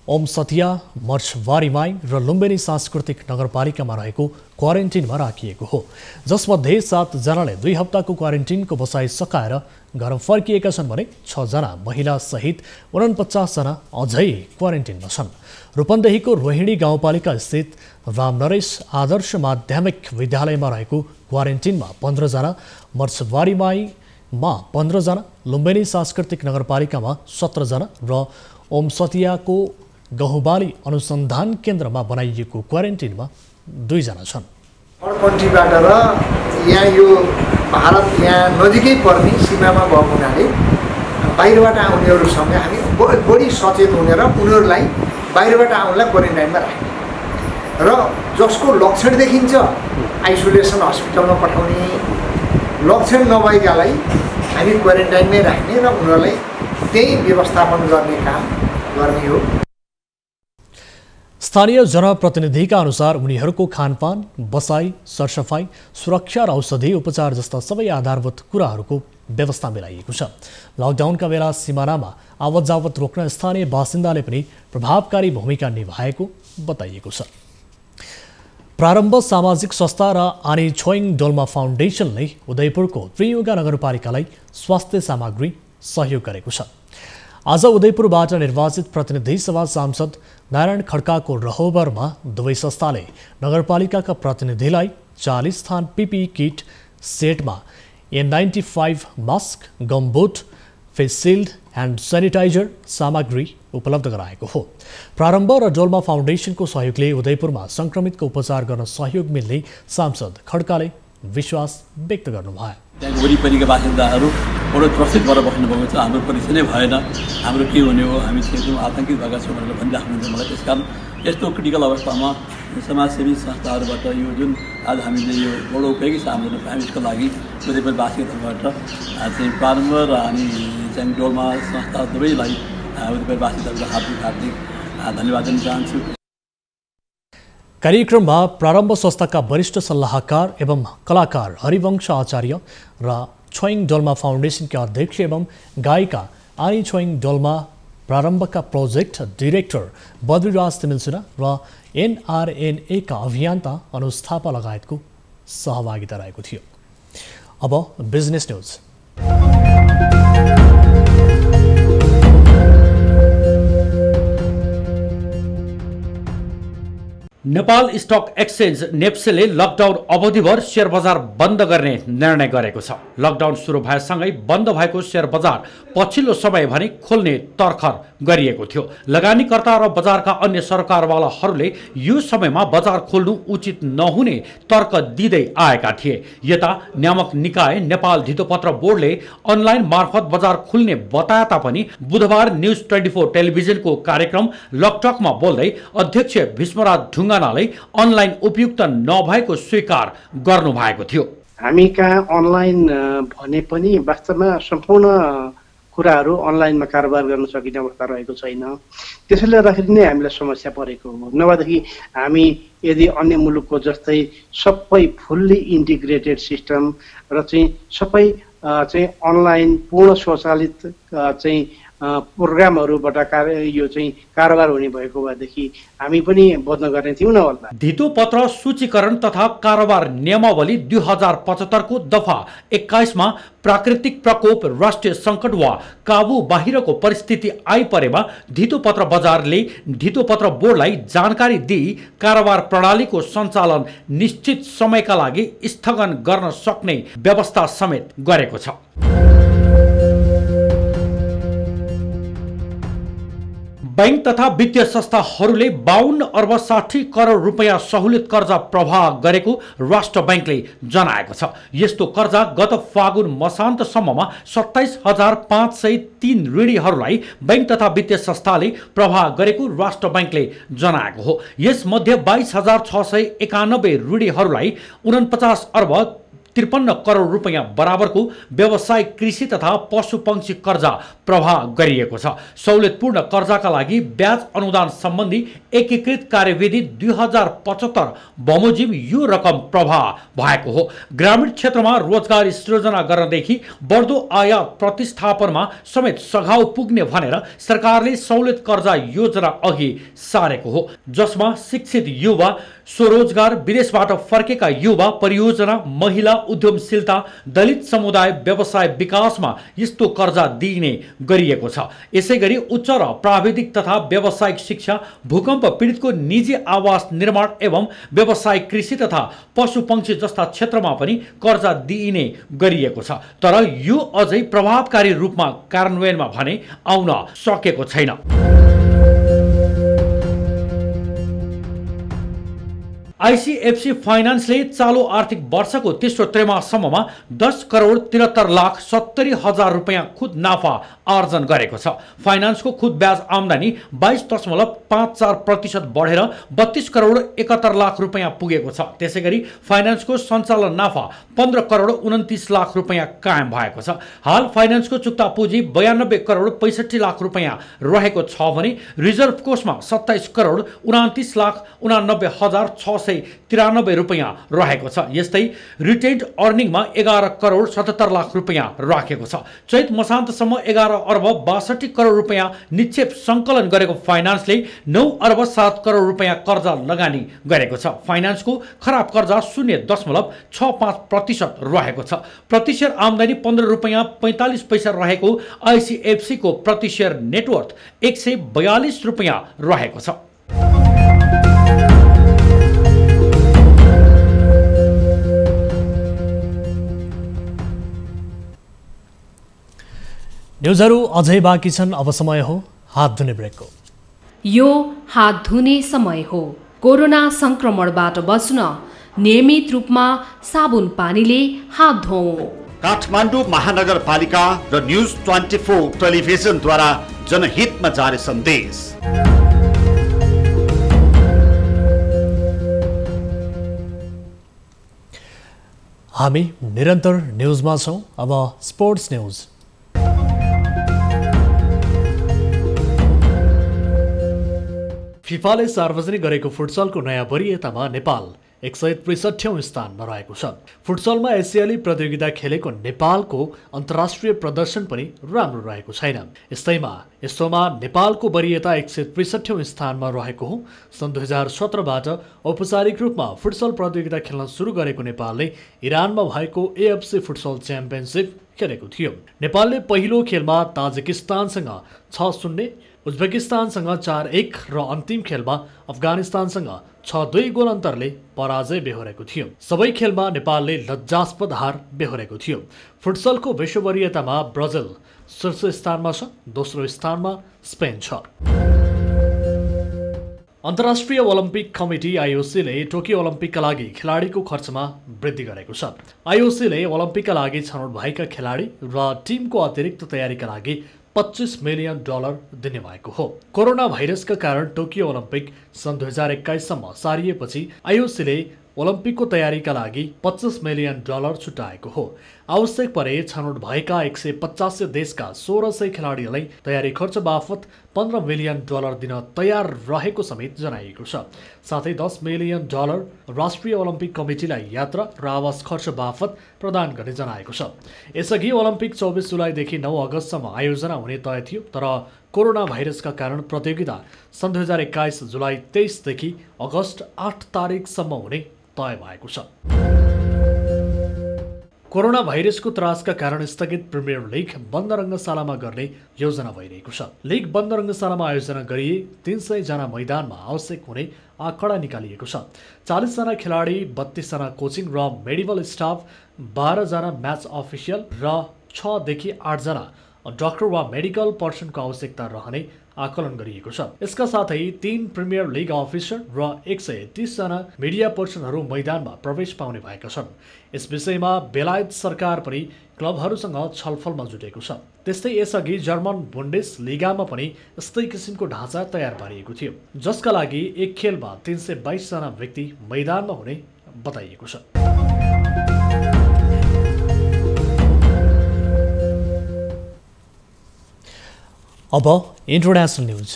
ओमसतिया, मर्छवारीमाई र लुम्बिनी सांस्कृतिक नगरपालिकामा रहेको क्वारेन्टिनमा राखिएको हो, जसमध्ये 7 जनाले 2 हप्ताको क्वारेन्टिनको बसाई सकाएर घर फर्किएका छन् भने 6 जना महिला सहित 49 जना अझै क्वारेन्टिनमा छन्। रूपन्देहीको रोहिणी गाउँपालिका स्थित रामनरेश आदर्श माध्यमिक विद्यालयमा रहेको क्वारेन्टिनमा 15 जना, मर्छवारीमाईमा 15 जना, लुम्बिनी सांस्कृतिक नगरपालिकामा 17 जना र ओमसतियाको गहुबाली अनुसन्धान केन्द्रमा बनाइएको क्वारेन्टिनमा 2 जना छन्। कन्ट्रीबाट र यहाँ यो भारत यहाँ नजिकै पर्ने सीमामा भएको हुनाले बाहिरबाट आउनेहरूसँग हामी बढी सचेत हुने र उनीहरूलाई बाहिरबाट आउनलाई क्वारेन्टाइनमा राख्ने र जसको लक्षण देखिन्छ आइसोलेसन हस्पिटलमा पठाउने, लक्षण नभएकालाई हामी क्वारेन्टाइनमै राख्ने र उनीहरूलाई त्यही व्यवस्थापन गर्ने काम गर्ने हो। स्थानीय जनप्रतिनिधिका अनुसार उनीहरूको खानपान, बसाई, सरसफाई, सुरक्षा र औषधि उपचार जस्ता सबै आधारभूत कुराहरूको व्यवस्था मिलाइएको छ। लकडाउनका बेला सिमानामा आवत जावत रोक्न स्थानीय बासिन्दाले पनि प्रभावकारी भूमिका निभाएको बताइएको छ। प्रारम्भ सामाजिक संस्था र आनी छोइङ डोल्मा फाउन्डेसनले उदयपुरको त्रियुगा नगरपालिकालाई स्वास्थ्य सामग्री सहयोग गरेको छ। आज उदयपुरबाट निर्वाचित प्रतिनिधि सभा सांसद नारायण खड्काको रहोबरमा दुवै संस्थाले नगरपालिकाका प्रतिनिधिलाई 40 थान PPE किट सेटमा N95 mask, gumboot, face shield, hand sanitiser सामग्री उपलब्ध गराएको हो। प्रारम्भ र डोल्मा फाउन्डेसनको सहयोगले उदयपुरमा संक्रमितको उपचार गर्न सहयोग मिल्ने सांसद खड्काले विश्वास व्यक्त गर्नुभयो। त्यहाँको वरिपरिका बासिन्दाहरू बडो त्रसित भएर बस्नुभएको छ। हाम्रो परीक्षा नै भएन, हाम्रो के हुने हो, हामी एकदम आतङ्कित भएका छौँ भनेर भनिराख्नुहुन्छ मलाई। त्यस कारण यस्तो क्रिटिकल अवस्थामा समाजसेवी संस्थाहरूबाट यो जुन आज हामीले यो बडो उपयोगी छ हाम्रो फ्यामिलीको लागि उदयपुरवासीको तर्फबाट चाहिँ प्रारम्भ र अनि चाहिँ डोल्मा संस्था दुवैलाई उदयपुरवासीहरूको हार्दिक धन्यवाद दिन चाहन्छु। कार्यक्रममा प्रारम्भ संस्थाका वरिष्ठ सल्लाहकार एवं कलाकार हरिवंश आचार्य र छोइङ डोल्मा फाउन्डेसनका अध्यक्ष एवं गायिका आनी छोइङ डोल्मा प्रारम्भका प्रोजेक्ट डाइरेक्टर बद्रीराज तिमिलसुना र NRNA का अभियन्ता अनुस्थापा लगायतको सहभागिता रहेको थियो। अब business news. Nepal stock exchange नेप्सेले लकडाउन अवधिभर शेयर बजार बन्द गर्ने निर्णय गरेको छ। लकडाउन सुरु भएसँगै बन्द भएको शेयर बजार पछिल्लो समय भने खोल्ने तर्खर गरिएको थियो। लगानीकर्ता र बजारका अन्य सरकारवालाहरूले यो समयमा बजार खोल्नु उचित नहुने तर्क दिँदै आएका थिए। यता नियामक निकाय नेपाल धितोपत्र बोर्डले अनलाइन मार्फत बजार खुल्ने बताए तापनि बुधबार न्युज 24 टेलिभिजनको कार्यक्रम लकटकमा बोल्दै अध्यक्ष भीष्मराज ढुङ्गानाले अनलाइन उपयुक्त नभएको स्वीकार गर्नु भएको थियो। हामी कहाँ अनलाइन भने पनि वास्तवमा सम्पूर्ण कुराहरू अनलाइनमा कारोबार गर्न सकिने अवस्था रहेको छैन। त्यसैले गर्दाखेरि नै हामीलाई समस्या परेको हो। नभएदेखि हामी यदि अन्य मुलुकको जस्तै सबै फुल्ली इन्टिग्रेटेड सिस्टम र चाहिँ सबै चाहिँ अनलाइन पूर्ण स्वचालित चाहिँ प्रोग्रामहरूबाट यो चाहिँ कारोबार हुने भएको भएदेखि हामी पनि बन्द गर्ने थियौँ न होला। धितोपत्र सूचीकरण तथा कारोबार नियमावली 2075 को दफा 21 मा प्राकृतिक प्रकोप, राष्ट्रिय संकट वा काबू बाहिरको परिस्थिति आइपरेमा धितोपत्र बजारले धितोपत्र बोर्डलाई जानकारी दिई कारोबार प्रणालीको सञ्चालन निश्चित समयका लागि स्थगन गर्न सक्ने व्यवस्था समेत गरेको छ। बैंक तथा वित्तीय संस्थाहरूले 52 अर्ब 60 करोड रुपैयाँ सहुलियत कर्जा प्रवाह गरेको राष्ट्र बैंकले जनाएको छ। यस्तो कर्जा गत फागुन मसान्तसम्ममा 27,503 ऋणीहरूलाई बैंक तथा वित्तीय संस्थाले प्रवाह गरेको राष्ट्र बैंकले जनाएको हो। यसमध्ये 22,691 ऋणीहरूलाई 49 अर्ब 53 करोड रुपैयाँ बराबरको व्यावसायिक कृषि तथा पशुपक्षी कर्जा प्रवाह गरिएको छ। सहुलियतपूर्ण कर्जाका लागि ब्याज अनुदान सम्बन्धी एकीकृत कार्यविधि 2075 बमोजिम यो रकम प्रवाह भएको हो। ग्रामीण क्षेत्रमा रोजगारी सृजना गर्नदेखि बढ्दो आयात प्रतिस्थापनमा समेत सघाउ पुग्ने भनेर सरकारले सहुलियत कर्जा योजना अघि सारेको हो, जसमा शिक्षित युवा, स्वरोजगार, विदेशबाट फर्केका युवा, परियोजना, महिला उद्यमशीलता, दलित समुदाय व्यवसाय विकासमा यस्तो कर्जा दिइने गरिएको छ। यसैगरी उच्च र प्राविधिक तथा व्यावसायिक शिक्षा, भूकम्प पीडितको निजी आवास निर्माण एवं व्यावसायिक कृषि तथा पशुपक्षी जस्ता क्षेत्रमा पनि कर्जा दिइने गरिएको छ। तर यो अझै प्रभावकारी रूपमा कार्यान्वयनमा भने आउन सकेको छैन। आईसीएफसी फाइनान्सले चालू आर्थिक वर्षको तेस्रो त्रैमाससम्ममा 10 करोड 73 लाख 70 हजार रुपैयाँ खुद नाफा आर्जन गरेको छ। फाइनान्सको खुद ब्याज आम्दानी 22.54% बढेर 32 करोड 71 लाख रुपैयाँ पुगेको छ। त्यसैगरी फाइनान्सको सञ्चालन नाफा 15 करोड 29 लाख रुपैयाँ कायम भएको छ। हाल फाइनान्सको चुक्ता पुँजी 92 करोड 65 लाख रुपैयाँ रहेको छ भने रिजर्भ कोषमा 27 करोड 29 लाख 89 हजार 693 रुपैयाँ रहेको छ। यस्तै रिटेन्ड अर्निङमा 11 करोड 77 लाख रुपैयाँ राखेको छ। चैत मसान्तसम्म 11 अर्ब 62 करोड रुपैयाँ निक्षेप सङ्कलन गरेको फाइनान्सले 9 अर्ब 7 करोड रुपैयाँ कर्जा लगानी गरेको छ। फाइनान्सको खराब कर्जा 0.65% रहेको छ। प्रतिशेयर आम्दानी 15 रुपैयाँ 45 पैसा रहेको आईसीएफसी को प्रतिशेयर नेटवर्थ 142 रुपैयाँ रहेको छ। न्युजहरू अझै बाँकी छन्, अब समय हो हात धुने ब्रेकको। यो हात धुने समय हो। कोरोना संक्रमणबाट बच्न नियमित रूपमा साबुन पानीले हात धोऊ। काठमाडौँ महानगरपालिका र न्यूज 24 टेलिभिजनद्वारा जनहितमा जारी सन्देश। हामी निरन्तर न्युजमा छौँ। अब स्पोर्ट्स न्युज। फिफाले सार्वजनिक गरेको फुटसलको नयाँ वरियतामा नेपाल 163औं स्थानमा रहेको छ। फुटसलमा एसियाली प्रतियोगिता खेलेको नेपालको अन्तर्राष्ट्रिय प्रदर्शन पनि राम्रो रहेको छैन। यस्तोमा नेपालको वरियता 163औं स्थानमा रहेको हो। सन् 2017बाट औपचारिक रूपमा फुटसल प्रतियोगिता खेल्न सुरु गरेको नेपालले इरानमा भएको एएफसी फुटसल च्याम्पियनसिप खेलेको थियो। नेपालले पहिलो खेलमा ताजिकिस्तानसँग 6-0, उज्बेकिस्तानसँग 4-1 र अन्तिम खेलमा अफगानिस्तानसँग 6-2 गोल अन्तरले पराजय बेहोरेको थियो। सबै खेलमा नेपालले लज्जास्पद हार बेहोरेको थियो। फुटसलको विश्व वरियतामा ब्राजिल शीर्ष स्थानमा छ, दोस्रो स्थानमा स्पेन छ। अन्तर्राष्ट्रिय ओलम्पिक कमिटी आईओसीले टोकियो ओलम्पिकका लागि खेलाडीको खर्चमा वृद्धि गरेको छ। आईओसीले ओलम्पिकका लागि छनौट भएका खेलाडी र टिमको अतिरिक्त तयारीका लागि $25 मिलियन दिने भएको हो। कोरोना भाइरसका कारण टोकियो ओलम्पिक सन् 2021 सम्म सारिएपछि आईओसीले ओलम्पिकको तयारीका लागि $25 मिलियन छुट्याएको हो। आवश्यक परे छनौट भएका 150 देशका 1600 खेलाडीहरूलाई तयारी खर्च बापत $15 मिलियन दिन तयार रहेको समेत जनाइएको छ। साथै $10 मिलियन राष्ट्रिय ओलम्पिक कमिटीलाई यात्रा र आवास खर्च बापत प्रदान गर्ने जनाएको छ। यसअघि ओलम्पिक 24 जुलाईदेखि 9 अगस्तसम्म आयोजना हुने तय थियो, तर कोरोना भाइरसका कारण प्रतियोगिता सन् 2021 जुलाई 23 देखि अगस्त 8 तारिकसम्म हुने तय भएको छ। कोरोना भाइरसको त्रासका कारण स्थगित प्रिमियर लिग बन्द रङ्गशालामा गर्ने योजना भइरहेको छ। लिग बन्द रङ्गशालामा आयोजना गरिए 300 जना मैदानमा आवश्यक हुने आँकडा निकालिएको छ। 40 जना खेलाडी, 32 जना कोचिङ र मेडिकल स्टाफ, 12 जना म्याच अफिसियल र 6 देखि 8 जना डाक्टर वा मेडिकल पर्सनको आवश्यकता रहने आकलन गरिएको छ। यसका साथै 3 प्रिमियर लिग अफिसर र 130 जना मिडिया पर्सनहरू मैदानमा प्रवेश पाउने भएका छन्। यस विषयमा बेलायत सरकार पनि क्लबहरूसँग छलफलमा जुटेको छ। त्यस्तै यसअघि जर्मन बुन्डेस लिगामा पनि यस्तै किसिमको ढाँचा तयार पारिएको थियो, जसका लागि एक खेलमा 322 जना व्यक्ति मैदानमा हुने बताइएको छ। अब इन्टरनेसनल न्यूज।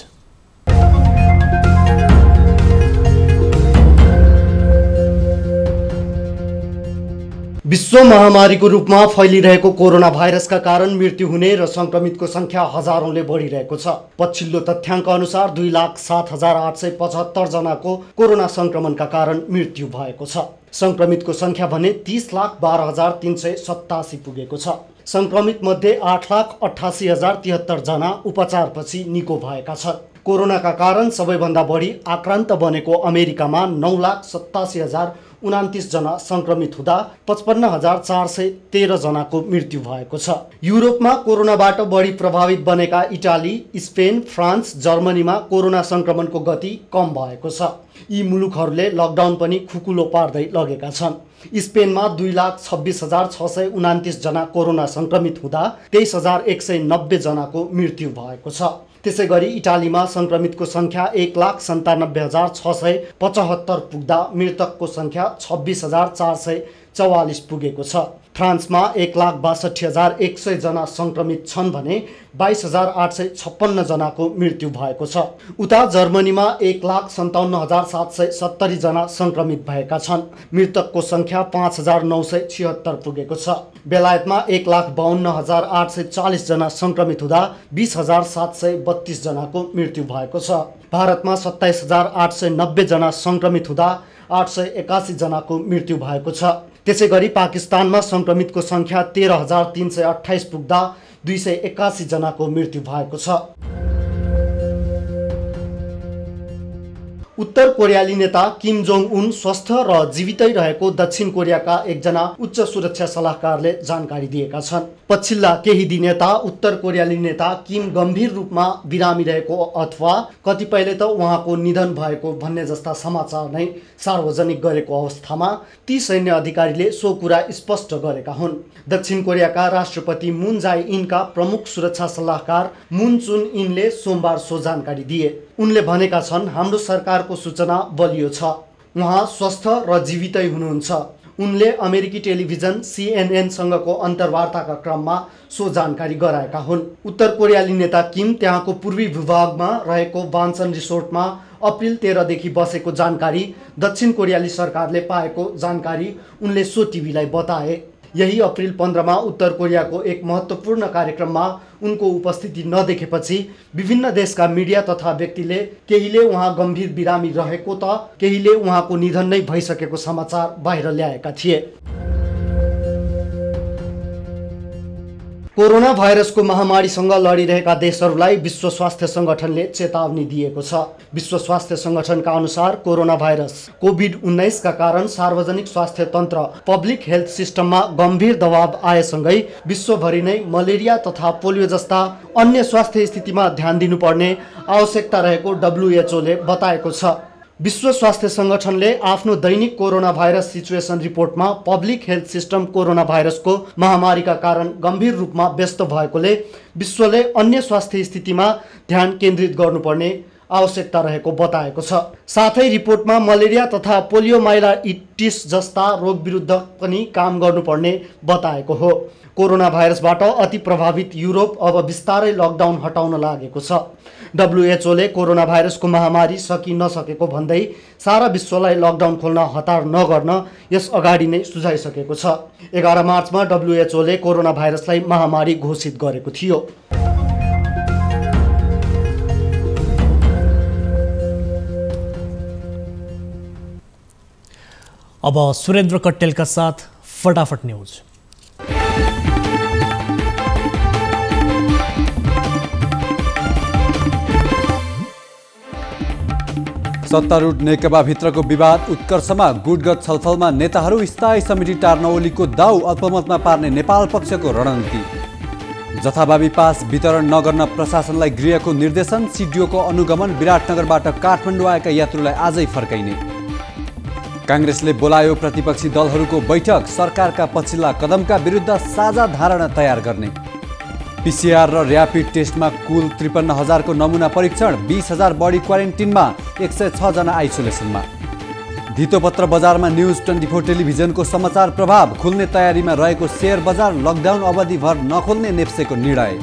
विश्व महामारीको रूपमा फैलिरहेको कोरोना भाइरसका कारण मृत्यु हुने र संक्रमितको संख्या हजारौंले बढिरहेको छ। पछिल्लो तथ्याङ्क अनुसार 2,07,875 जनाको कोरोना संक्रमणका कारण मृत्यु भएको छ। संक्रमितको संख्या भने 30,12,387 पुगेको छ। संक्रमित मध्ये 8,88,073 जना उपचारपछि निको भएका छन्। कोरोनाका कारण सबैभन्दा बढी आक्रान्त बनेको अमेरिकामा 9,87,029 जना संक्रमित हुँदा 55,413 जनाको मृत्यु भएको छ। युरोपमा कोरोनाबाट बढी प्रभावित बनेका इटाली, स्पेन, फ्रान्स, जर्मनीमा कोरोना संक्रमणको गति कम भएको छ। यी मुलुकहरूले लकडाउन पनि खुकुलो पार्दै लगेका छन्। स्पेनमा 2,26,629 जना कोरोना संक्रमित हुँदा 23,190 जनाको मृत्यु भएको छ। त्यसै गरी इटालीमा संक्रमितको संख्या 1,97,675 पुग्दा मृतकको संख्या 26,444 पुगेको छ। फ्रान्समा 1,62,100 जना संक्रमित छन् भने 22,856 जनाको मृत्यु भएको छ। उता जर्मनीमा 1,57,770 जना संक्रमित भएका छन्। मृतकको संख्या 5,976 पुगेको छ। बेलायतमा 1,52,840 जना संक्रमित हुँदा 20,732 जनाको मृत्यु भएको छ। भारतमा 27,890 जना संक्रमित हुँदा 881 जनाको मृत्यु भएको छ। त्यसै गरी पाकिस्तानमा संक्रमितको संख्या 13,328 पुग्दा 281 जनाको मृत्यु भएको छ। उत्तर कोरियाली नेता किम जोङ उन स्वस्थ र जीवितै रहेको दक्षिण कोरियाका एकजना उच्च सुरक्षा सल्लाहकारले जानकारी दिएका छन्। पछिल्ला केही दिन यता उत्तर कोरियाली नेता किम गम्भीर रूपमा बिरामी रहेको अथवा कतिपयले त उहाँको निधन भएको भन्ने जस्ता समाचार नै सार्वजनिक गरेको अवस्थामा ती सैन्य अधिकारीले सो कुरा स्पष्ट गरेका हुन्। दक्षिण कोरियाका राष्ट्रपति मुन जाए इनका प्रमुख सुरक्षा सल्लाहकार मुन चुन इनले सोमबार सो जानकारी दिए। उनले भनेका छन्, हाम्रो सरकारको सूचना बलियो छ, उहाँ स्वस्थ र जीवितै हुनुहुन्छ। उनले अमेरिकी टेलिभिजन CNN सँगको अन्तर्वार्ताका क्रममा सो जानकारी गराएका हुन्। उत्तर कोरियाली नेता किम त्यहाँको पूर्वी भूभागमा रहेको बान्सन रिसोर्टमा अप्रिल 13 देखि बसेको जानकारी दक्षिण कोरियाली सरकारले पाएको जानकारी उनले सो टिभीलाई बताए। यही अप्रिल 15 उत्तर कोरियाको एक महत्त्वपूर्ण कार्यक्रममा उनको उपस्थिति नदेखेपछि विभिन्न देशका मिडिया तथा व्यक्तिले केहीले उहाँ गम्भीर बिरामी रहेको त केहीले उहाँको निधन नै भइसकेको समाचार बाहिर ल्याएका थिए। कोरोना भाइरसको महामारीसँग लडिरहेका देशहरूलाई विश्व स्वास्थ्य संगठनले चेतावनी दिएको छ। विश्व स्वास्थ्य संगठनका अनुसार कोरोना भाइरस कोभिड-19 का कारण सार्वजनिक स्वास्थ्य तन्त्र पब्लिक हेल्थ सिस्टममा गम्भीर दबाव आएसँगै विश्वभरि नै मलेरिया तथा पोलियो जस्ता अन्य स्वास्थ्य स्थितिमा ध्यान दिनुपर्ने आवश्यकता रहेको WHO ले बताएको छ। विश्व स्वास्थ्य संगठनले आफ्नो दैनिक कोरोना भाइरस सिचुएसन रिपोर्टमा पब्लिक हेल्थ सिस्टम कोरोना भाइरसको महामारीका कारण गम्भीर रूपमा व्यस्त भएकोले विश्वले अन्य स्वास्थ्य स्थितिमा ध्यान केन्द्रित गर्नुपर्ने आवश्यकता रहेको बताएको छ। साथै रिपोर्टमा मलेरिया तथा पोलियोमाइलाइटिस जस्ता रोग विरुद्ध पनि काम गर्नुपर्ने बताएको हो। कोरोना भाइरसबाट अति प्रभावित युरोप अब बिस्तारै लकडाउन हटाउन लागेको छ। डब्ल्युएचओले कोरोना भाइरसको महामारी सकि नसकेको भन्दै सारा विश्वलाई लकडाउन खोल्न हतार नगर्न यस अगाडि नै सुझाइसकेको छ। 11 मार्चमा डब्ल्युएचओले कोरोना भाइरसलाई महामारी घोषित गरेको थियो। अब सुरेन्द्र कट्टेलका साथ फटाफट न्यूज। सत्तारूढ नेकपाभित्रको विवाद उत्कर्षमा गुटगत छलफलमा नेताहरू स्थायी समिति टार्न ओलीको दाउ अल्पमतमा पार्ने नेपाल पक्षको रणनीति। जथाभावी पास वितरण नगर्न प्रशासनलाई गृहको निर्देशन। सिडिओको अनुगमन। विराटनगरबाट काठमाडौँ आएका यात्रुलाई आजै फर्काइने। काङ्ग्रेसले बोलायो प्रतिपक्षी दलहरूको बैठक। सरकारका पछिल्ला कदमका विरुद्ध साझा धारणा तयार गर्ने। पीसीआर र र्यापिड टेस्टमा कुल 53,000 को नमुना परीक्षण। 20,000 बढी क्वारेन्टिनमा। 106 जना आइसोलेसनमा। धितोपत्र बजारमा न्युज 24 टेलिभिजनको समाचार प्रभाव। खुल्ने तयारीमा रहेको शेयर बजार। लकडाउन अवधिभर नखोल्ने नेप्सेको निर्णय।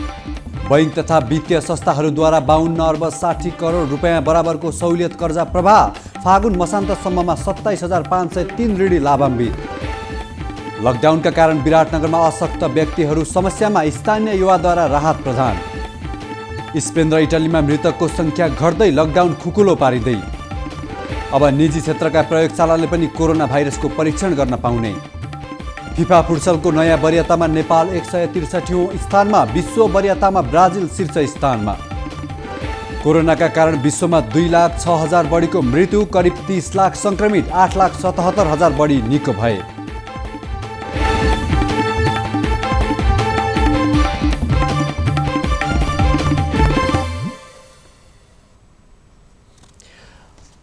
बैंक तथा वित्तीय संस्थाहरूद्वारा 52 अर्ब 60 करोड रुपियाँ बराबरको सहुलियत कर्जा प्रभाव। फागुन मसान्तसम्ममा 27,503 ऋणी लाभान्वित। लकडाउनका कारण विराटनगरमा अशक्त व्यक्तिहरू समस्यामा। स्थानीय युवाद्वारा राहत प्रदान। स्पेन र इटालीमा मृतकको संख्या घट्दै। लकडाउन खुकुलो पारिँदै। अब निजी क्षेत्रका प्रयोगशालाले पनि कोरोना भाइरसको परीक्षण गर्न पाउने। फिफा फुटसलको नयाँ वरियतामा नेपाल 163औं स्थानमा। विश्व वरियतामा ब्राजिल शीर्ष स्थानमा। कोरोनाका कारण विश्वमा 2,06,000 बढीको मृत्यु। करिब 30 लाख संक्रमित। 8,77,000 बढी निको भए।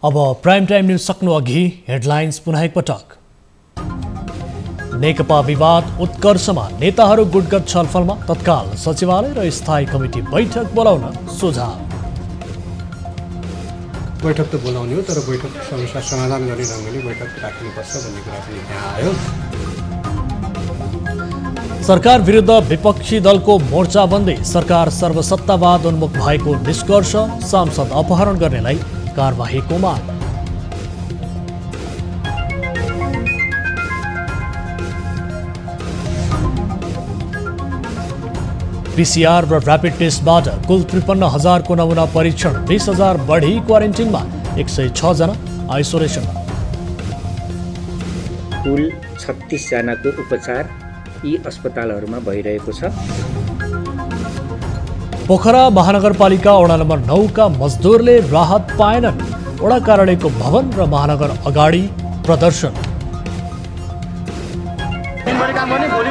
अब प्राइम टाइम न्यूज सक्नु अघि हेडलाइन्स पुनः एकपटक। नेकपा विवाद उत्कर्षमा नेताहरू गुटगत छलफलमा। तत्काल सचिवालय र स्थायी कमिटी बैठक बोलाउन सुझाव। बैठक त बोलाउने हो, तर बैठक समस्या समाधान गर्ने ढङ्गले बैठक राख्नुपर्छ भन्ने कुरा पनि त्यहाँ आयो। सरकार विरुद्ध विपक्षी दलको मोर्चाबन्दी। सरकार सर्वसत्तावाद उन्मुख भएको निष्कर्ष। सांसद अपहरण गर्नेलाई कारबाहीको माग। पीसीआर र र्यापिड टेस्टबाट कुल 53,000 को नमुना परीक्षण। 20,000 बढी क्वारेन्टिनमा। 106 जना आइसोलेसनमा। कुल 36 जनाको उपचार यी अस्पतालहरूमा भइरहेको छ। पोखरा महानगरपालिका वडा नम्बर 9 का मजदुरले राहत पाएनन्। वडा कार्यालयको भवन र महानगर अगाडि प्रदर्शन। दिनभरि काम गर्ने, भोलि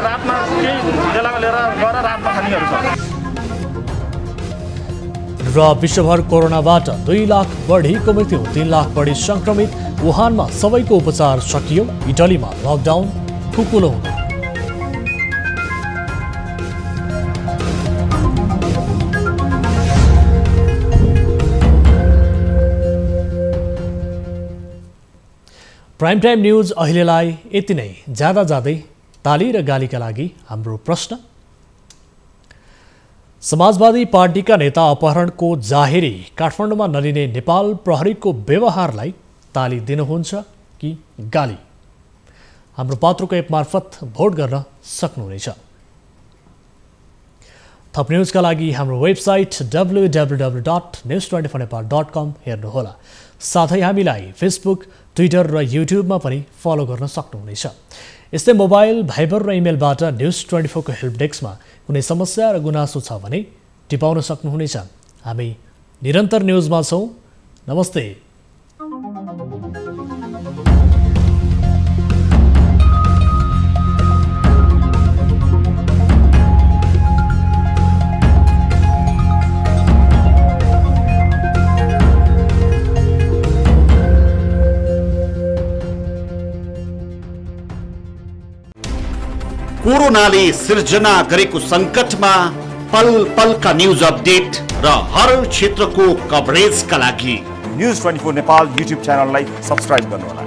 रातमा केही बेलामा लिएर गएर रातमा खानेहरू छ। र विश्वभर कोरोनाबाट 2 लाख बढीको मृत्यु। 3 लाख बढी संक्रमित। वुहानमा सबैको उपचार सकियो। इटलीमा लकडाउन खुकुलो हुँदै। प्राइम टाइम न्यूज अहिलेलाई यति नै। ज्यादा जाँदै ताली र गालीका लागि हाम्रो प्रश्न। समाजवादी पार्टीका नेता अपहरणको जाहेरी काठमाडौँमा नलिने नेपाल प्रहरीको व्यवहारलाई ताली दिनुहुन्छ कि गाली? हाम्रो पात्रोको एप मार्फत भोट गर्न सक्नुहुनेछ। थप न्यूजका लागि हाम्रो वेबसाइट www.news24nepal.com हेर्नुहोला। साथै हामीलाई फेसबुक, ट्विटर र युट्युबमा पनि फलो गर्न सक्नुहुनेछ। यस्तै मोबाइल, भाइबर र इमेलबाट न्युज 24 को हेल्प डेस्कमा कुनै समस्या र गुनासो छ भने टिपाउन सक्नुहुनेछ। हामी निरन्तर न्युजमा छौँ। नमस्ते। कोरोनाले सिर्जना गरेको संकटमा पल पलका न्यूज अपडेट र हर क्षेत्रको कभरेजका लागि न्युज 24 नेपाल युट्युब च्यानललाई सब्स्क्राइब गर्नुहोला।